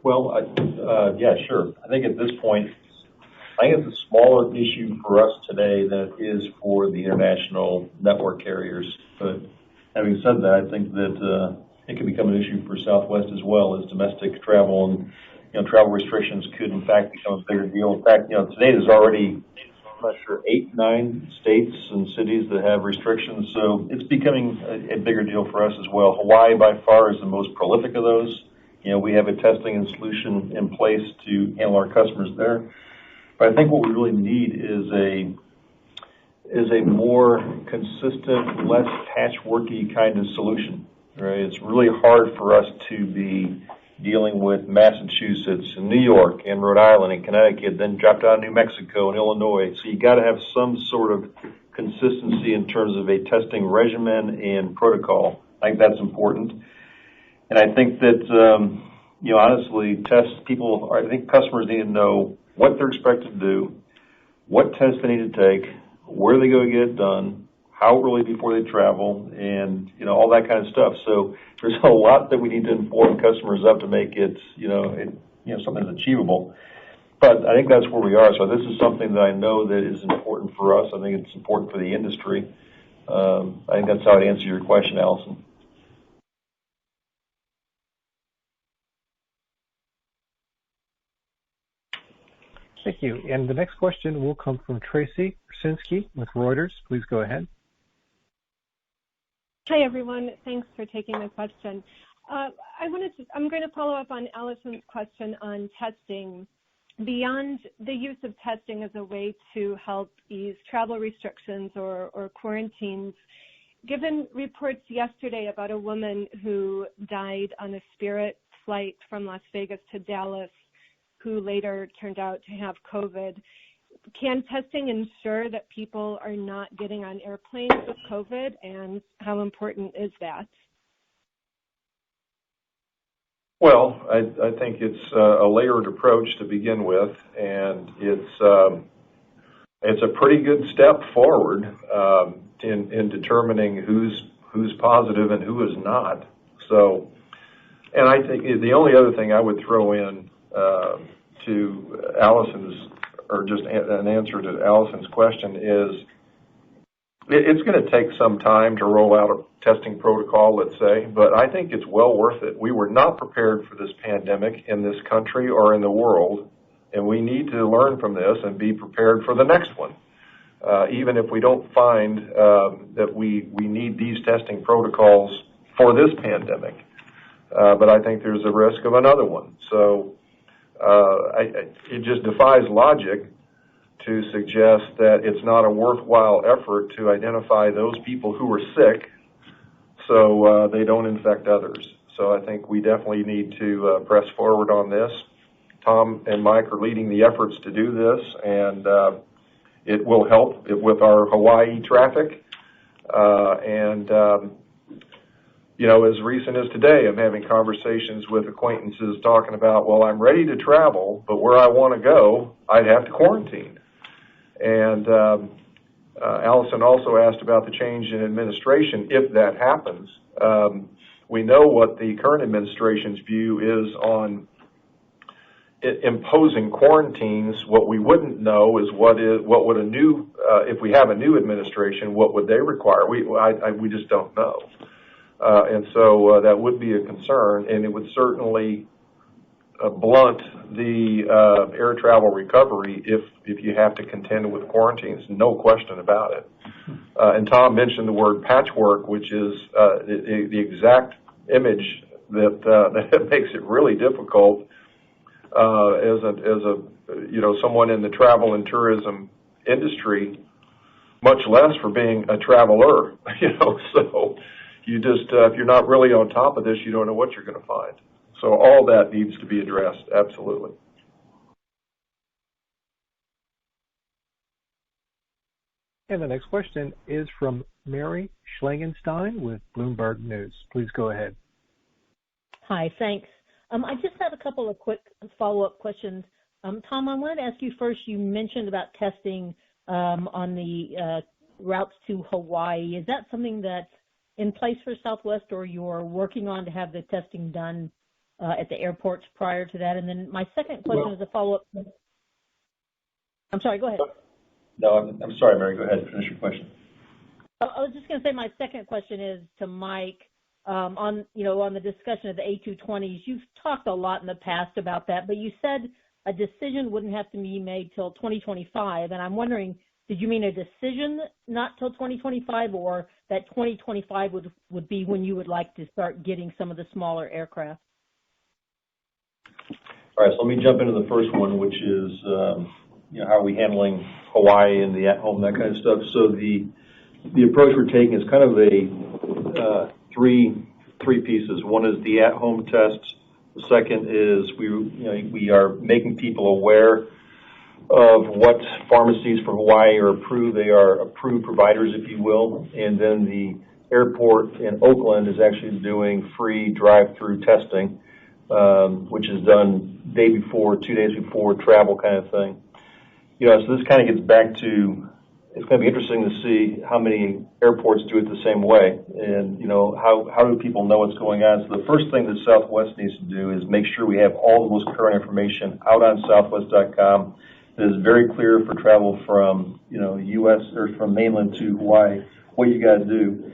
Well, yeah, sure. I think at this point, I think it's a smaller issue for us today than it is for the international network carriers. But having said that, I think that it could become an issue for Southwest as well as domestic travel, and travel restrictions could in fact become a bigger deal. In fact, today there's already, I'm not sure, 8, 9 states and cities that have restrictions, so it's becoming a bigger deal for us as well. Hawaii by far is the most prolific of those. We have a testing and solution in place to handle our customers there. But I think what we really need is a more consistent, less patchworky kind of solution. Right? It's really hard for us to be dealing with Massachusetts and New York and Rhode Island and Connecticut, then drop down to New Mexico and Illinois. So you got to have some sort of consistency in terms of a testing regimen and protocol. I think that's important. And I think that, honestly, I think customers need to know what they're expected to do, what tests they need to take, where they go to get it done, how early before they travel, and all that kind of stuff. So there's a lot that we need to inform customers of to make it something that's achievable. But I think that's where we are. So this is something that I know that is important for us. I think it's important for the industry. I think that's how I'd answer your question, Allison. Thank you. And the next question will come from Tracy Rucinski with Reuters. Please go ahead. Hi, everyone. Thanks for taking my question. I'm going to follow up on Allison's question on testing. Beyond the use of testing as a way to help ease travel restrictions or quarantines, given reports yesterday about a woman who died on a Spirit flight from Las Vegas to Dallas, who later turned out to have COVID, can testing ensure that people are not getting on airplanes with COVID, and how important is that? Well, I think it's a layered approach to begin with, and it's a pretty good step forward in determining who's positive and who is not. So, and I think the only other thing I would throw in to Allison's, or just an answer to Allison's question, is it's going to take some time to roll out a testing protocol, let's say, but I think it's well worth it. We were not prepared for this pandemic in this country or in the world, and we need to learn from this and be prepared for the next one. Even if we don't find that we need these testing protocols for this pandemic. But I think there's a risk of another one. So it just defies logic to suggest that it's not a worthwhile effort to identify those people who are sick so they don't infect others. So I think we definitely need to press forward on this. Tom and Mike are leading the efforts to do this, and it will help with our Hawaii traffic. As recent as today, I'm having conversations with acquaintances talking about, well, I'm ready to travel, but where I want to go, I'd have to quarantine. And Allison also asked about the change in administration, if that happens. We know what the current administration's view is on imposing quarantines. What we wouldn't know is what would a new, if we have a new administration, what would they require? We just don't know. And so that would be a concern, and it would certainly blunt the air travel recovery if you have to contend with quarantines, no question about it. And Tom mentioned the word patchwork, which is the exact image that makes it really difficult as someone in the travel and tourism industry, much less for being a traveler. So you just if you're not really on top of this, you don't know what you're going to find. So all that needs to be addressed, absolutely. And the next question is from Mary Schlangenstein with Bloomberg News. Please go ahead. Hi, thanks. I just have a couple of quick follow-up questions. Tom, I wanted to ask you first, you mentioned about testing on the routes to Hawaii. Is that something that's in place for Southwest, or you're working on to have the testing done at the airports prior to that? And then my second question is a follow-up. I'm sorry, go ahead. No, I'm sorry, Mary. Go ahead. Finish your question. I was just going to say my second question is to Mike on the discussion of the A220s. You've talked a lot in the past about that, but you said a decision wouldn't have to be made till 2025, and I'm wondering, did you mean a decision not till 2025, or that 2025 would be when you would like to start getting some of the smaller aircraft? All right, so let me jump into the first one, which is how are we handling Hawaii and the at-home, that kind of stuff. So the approach we're taking is kind of a three pieces. One is the at-home tests. The second is we are making people aware of what pharmacies for Hawaii are approved. They are approved providers, if you will. And then the airport in Oakland is actually doing free drive-through testing, which is done day before, 2 days before travel kind of thing. So this kind of gets back to, it's going to be interesting to see how many airports do it the same way, and how do people know what's going on. So the first thing that Southwest needs to do is make sure we have all the most current information out on southwest.com that is very clear for travel from U.S. or from mainland to Hawaii, what you got to do.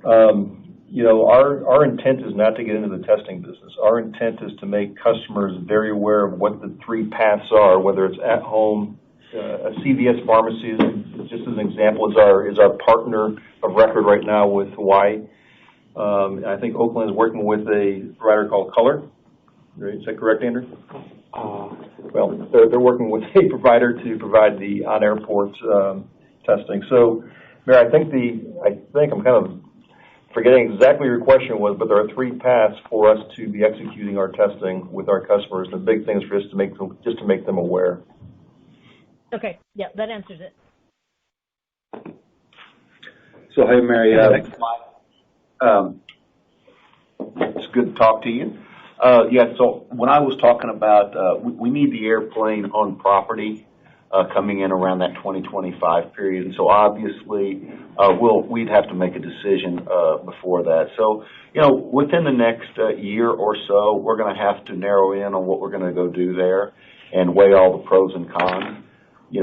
Our intent is not to get into the testing business. Our intent is to make customers very aware of what the three paths are, whether it's at home. A CVS pharmacy, just as an example, is our partner of record right now with Hawaii. I think Oakland is working with a provider called Color. Is that correct, Andrew? Well, they're working with a provider to provide the on-airport testing. So, Mary, I think I'm kind of forgetting exactly what your question was, but there are three paths for us to be executing our testing with our customers. The big thing is for us to make them aware. Okay, yeah, that answers it. So, hey, Mary, it's good to talk to you. So when I was talking about, we need the airplane on property coming in around that 2025 period. And so obviously, we'd have to make a decision before that. So, within the next year or so, we're going to have to narrow in on what we're going to go do there and weigh all the pros and cons. As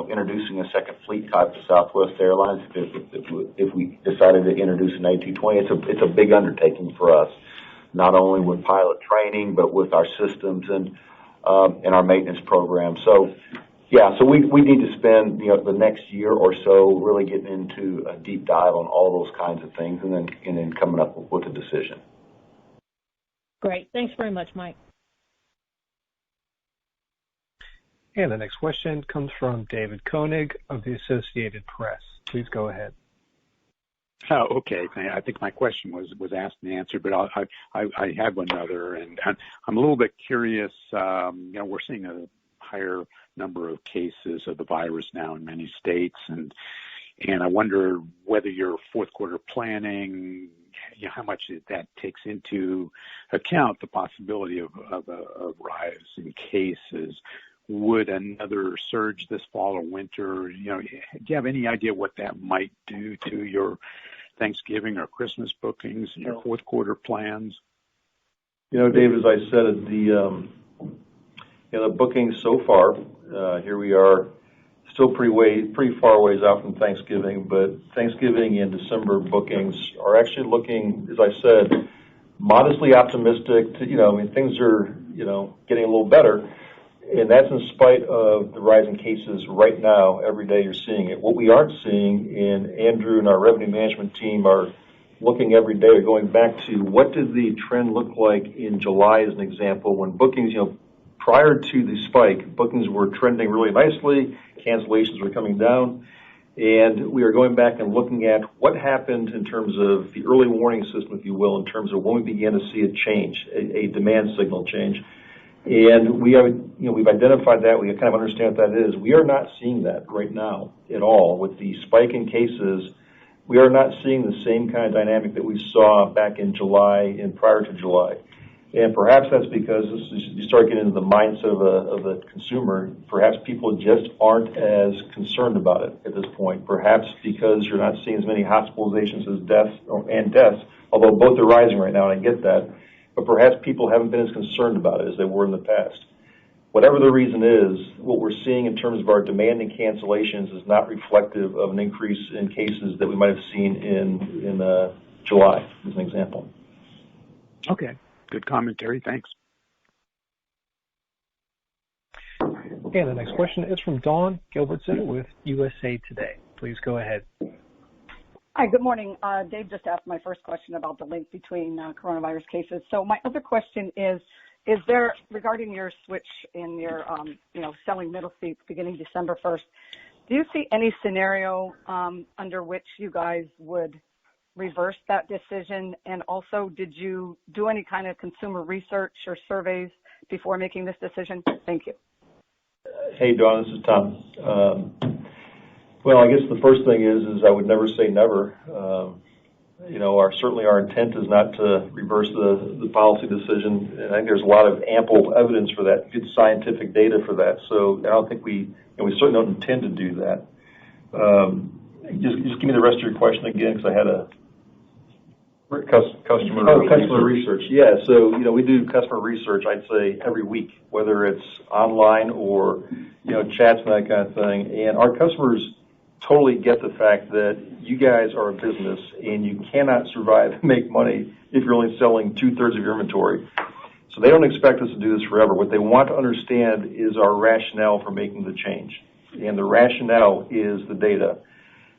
introducing a second fleet type to Southwest Airlines, if we decided to introduce an A220, it's a big undertaking for us, not only with pilot training, but with our systems. And in our maintenance program. So we need to spend the next year or so really getting into a deep dive on all those kinds of things, and then coming up with a decision. Great. Thanks very much, Mike. And the next question comes from David Koenig of the Associated Press. Please go ahead. Oh, okay. I think my question was asked and answered, but I have another, and I'm a little bit curious. We're seeing a higher number of cases of the virus now in many states, and I wonder whether your fourth quarter planning, how much that takes into account the possibility of a rise in cases. Would another surge this fall or winter, do you have any idea what that might do to your Thanksgiving or Christmas bookings, your fourth quarter plans? Dave, as I said, the bookings so far, here we are, still pretty far ways out from Thanksgiving, but Thanksgiving and December bookings are actually looking, as I said, modestly optimistic. Things are, getting a little better. And that's in spite of the rise in cases right now. Every day you're seeing it. What we aren't seeing, and Andrew and our revenue management team are looking every day, going back to what did the trend look like in July as an example, when bookings, prior to the spike, bookings were trending really nicely, cancellations were coming down, and we are going back and looking at what happened in terms of the early warning system, if you will, in terms of when we began to see a change, a demand signal change. And we have, we've identified that. We kind of understand what that is. We are not seeing that right now at all. With the spike in cases, we are not seeing the same kind of dynamic that we saw back in July and prior to July. And perhaps that's because you start getting into the mindset of the consumer. Perhaps people just aren't as concerned about it at this point. Perhaps because you're not seeing as many hospitalizations as deaths, although both are rising right now, and I get that. But perhaps people haven't been as concerned about it as they were in the past. Whatever the reason is, what we're seeing in terms of our demand and cancellations is not reflective of an increase in cases that we might have seen in July, as an example. Okay, good commentary. Thanks. Okay, the next question is from Dawn Gilbertson with USA Today. Please go ahead. Hi, good morning. Dave just asked my first question about the link between coronavirus cases. So my other question is there, regarding your switch in your, selling middle seats beginning December 1st, do you see any scenario under which you guys would reverse that decision? And also, did you do any kind of consumer research or surveys before making this decision? Thank you. Hey, Dawn, this is Tom. Well, I guess the first thing is I would never say never. Certainly our intent is not to reverse the policy decision. And I think there's a lot of ample evidence for that, good scientific data for that. So I don't think we certainly don't intend to do that. Just give me the rest of your question again, because I had a customer research. Yeah, so we do customer research, I'd say every week, whether it's online or chats and that kind of thing. And our customers totally get the fact that you guys are a business and you cannot survive and make money if you're only selling 2/3 of your inventory. So they don't expect us to do this forever. What they want to understand is our rationale for making the change. And the rationale is the data.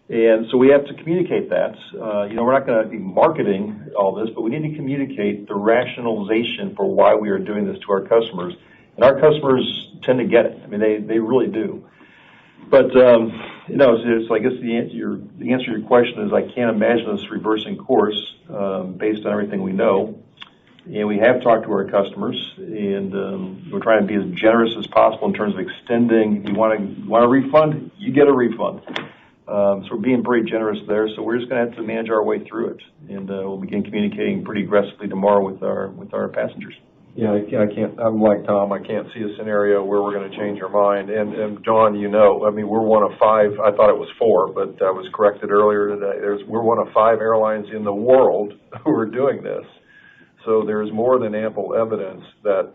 And so we have to communicate that. We're not going to be marketing all this, but we need to communicate the rationalization for why we are doing this to our customers. And our customers tend to get it. I mean, they really do. But, so I guess the answer to your question is I can't imagine us reversing course based on everything we know. And we have talked to our customers, and we're trying to be as generous as possible in terms of extending. If you want a refund, you get a refund. So we're being pretty generous there. So we're just going to have to manage our way through it, and we'll begin communicating pretty aggressively tomorrow with our passengers. Yeah, I can't. I'm like Tom. I can't see a scenario where we're going to change our mind. And John, we're one of 5. I thought it was 4, but I was corrected earlier today. We're one of 5 airlines in the world who are doing this. So there's more than ample evidence that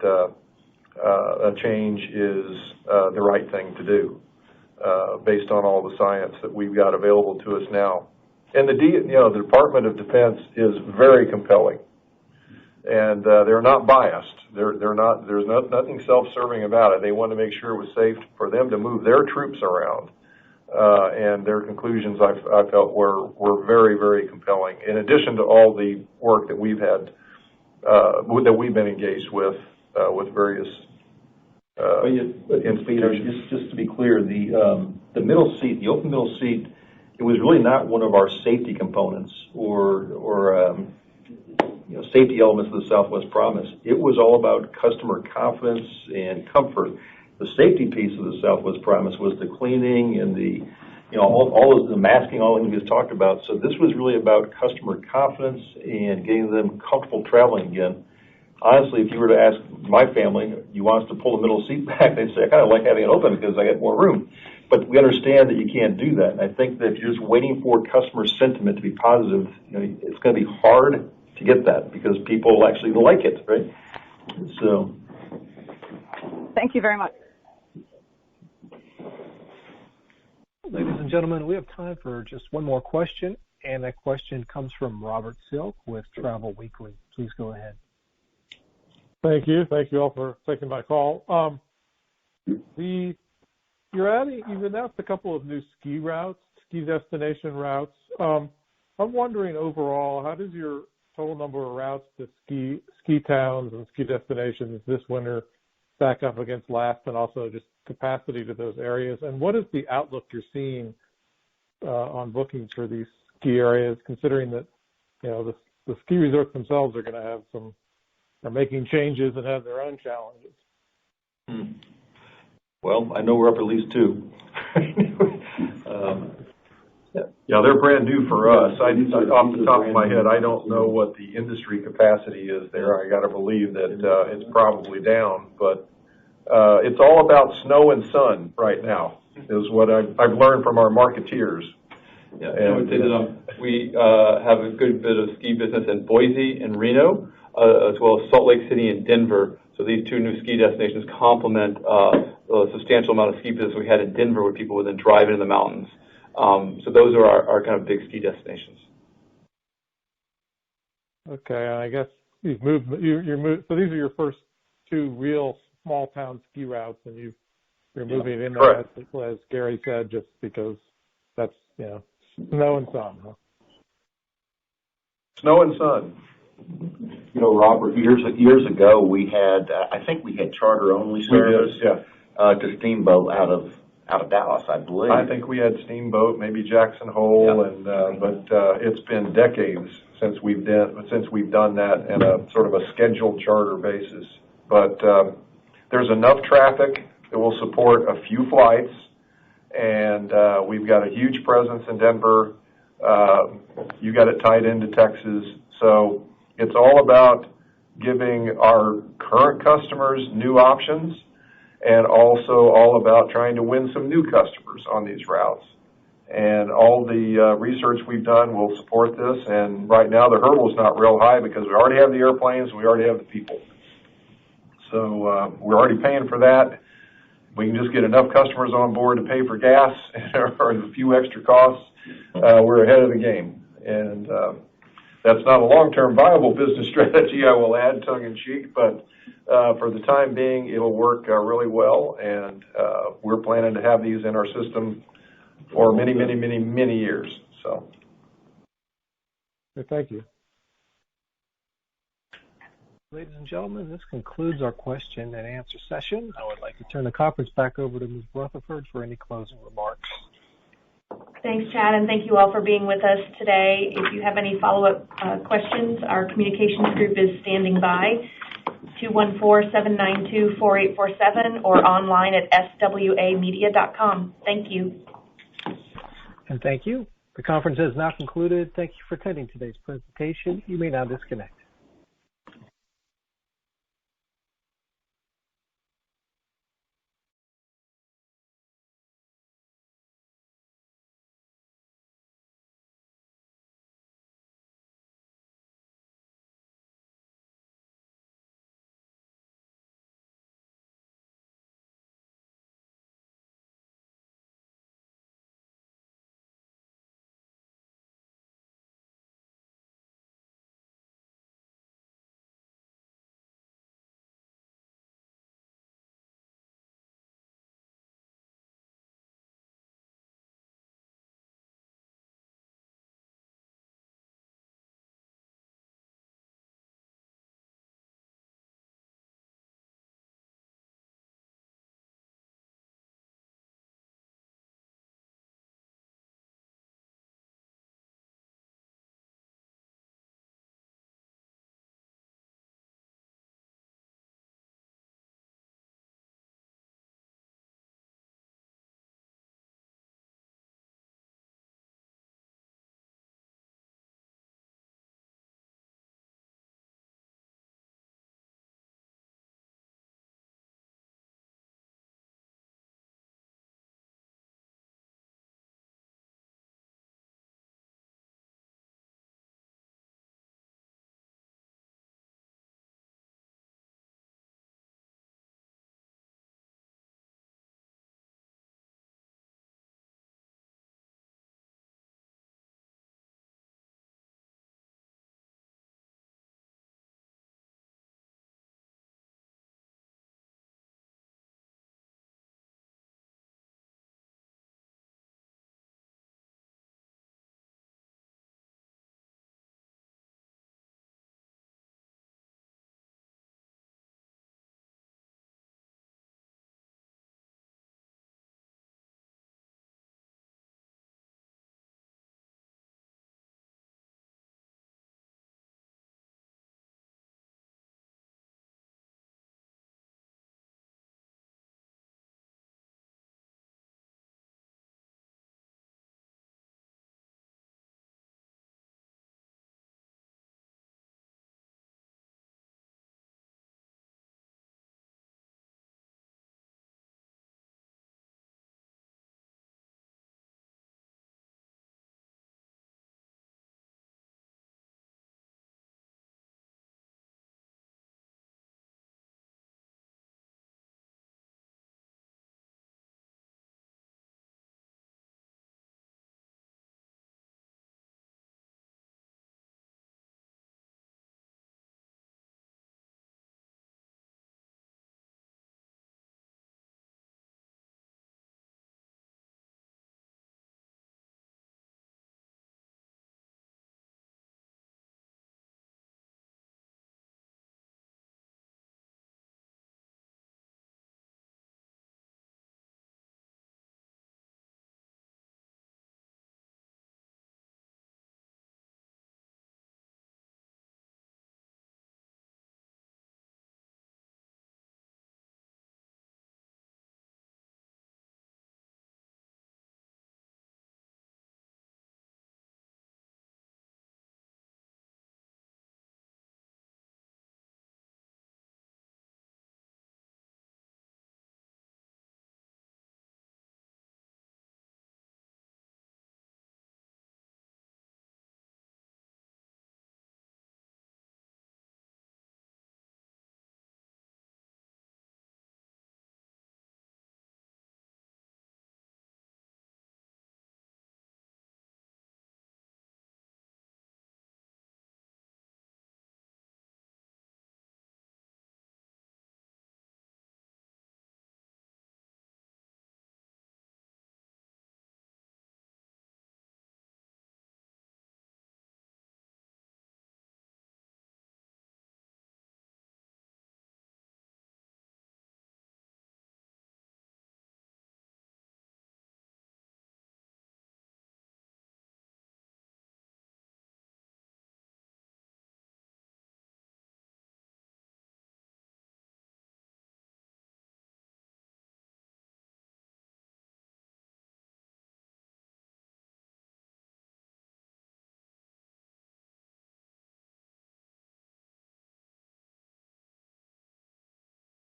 a change is the right thing to do, based on all the science that we've got available to us now. And the Department of Defense is very compelling. and they're not biased. There's nothing self-serving about it. They want to make sure it was safe for them to move their troops around. And their conclusions I felt were very, very compelling. In addition to all the work that we've had, that we've been engaged with various institutions. Just to be clear, the middle seat, the open middle seat, it was really not one of our safety components or safety elements of the Southwest Promise. It was all about customer confidence and comfort. The safety piece of the Southwest Promise was the cleaning and all of the masking, all the things we just talked about. So this was really about customer confidence and getting them comfortable traveling again. Honestly, if you were to ask my family, you want us to pull the middle seat back, they'd say, I kind of like having it open because I get more room. But we understand that you can't do that. And I think that if you're just waiting for customer sentiment to be positive, it's going to be hard to get that because people actually like it, right? So. Thank you very much. Ladies and gentlemen, we have time for just one more question, and that question comes from Robert Silk with Travel Weekly. Please go ahead. Thank you. Thank you all for taking my call. You've announced a couple of new ski destination routes. I'm wondering overall, how does your total number of routes to ski towns and ski destinations this winter stack up against last, and also just capacity to those areas? And what is the outlook you're seeing on bookings for these ski areas, considering that the ski resorts themselves are going to have are making changes and have their own challenges? Well, I know we're up at least two. Yeah, they're brand new for us. Off the top of my head, I don't know what the industry capacity is there. I got to believe that it's probably down, but it's all about snow and sun right now, is what I've learned from our marketeers. Yeah, I would say that we have a good bit of ski business in Boise and Reno, as well as Salt Lake City and Denver. So these two new ski destinations complement the substantial amount of ski business we had in Denver, where people would then drive into the mountains. So those are our kind of big ski destinations. Okay, I guess you've moved. So these are your first two real small town ski routes, and you're moving in there, as Gary said, just because that's snow and sun. Huh? Snow and sun. Robert, years ago we had, I think we had charter only service to Steamboat out of Dallas, I believe. I think we had Steamboat, maybe Jackson Hole, but it's been decades since we've done that in a sort of a scheduled charter basis. But there's enough traffic that will support a few flights, and we've got a huge presence in Denver. You got it tied into Texas, so it's all about giving our current customers new options, and also all about trying to win some new customers on these routes. And all the research we've done will support this, and right now the hurdle is not real high because we already have the airplanes, we already have the people. So we're already paying for that. We can just get enough customers on board to pay for gas or a few extra costs. We're ahead of the game. And that's not a long-term viable business strategy, I will add, tongue-in-cheek, but for the time being, it'll work really well, and we're planning to have these in our system for many, many, many, many years. So, thank you. Ladies and gentlemen, this concludes our question and answer session. I would like to turn the conference back over to Ms. Rutherford for any closing remarks. Thanks, Chad, and thank you all for being with us today. If you have any follow-up questions, our communications group is standing by, 214-792-4847, or online at swamedia.com. Thank you. And thank you. The conference has now concluded. Thank you for attending today's presentation. You may now disconnect.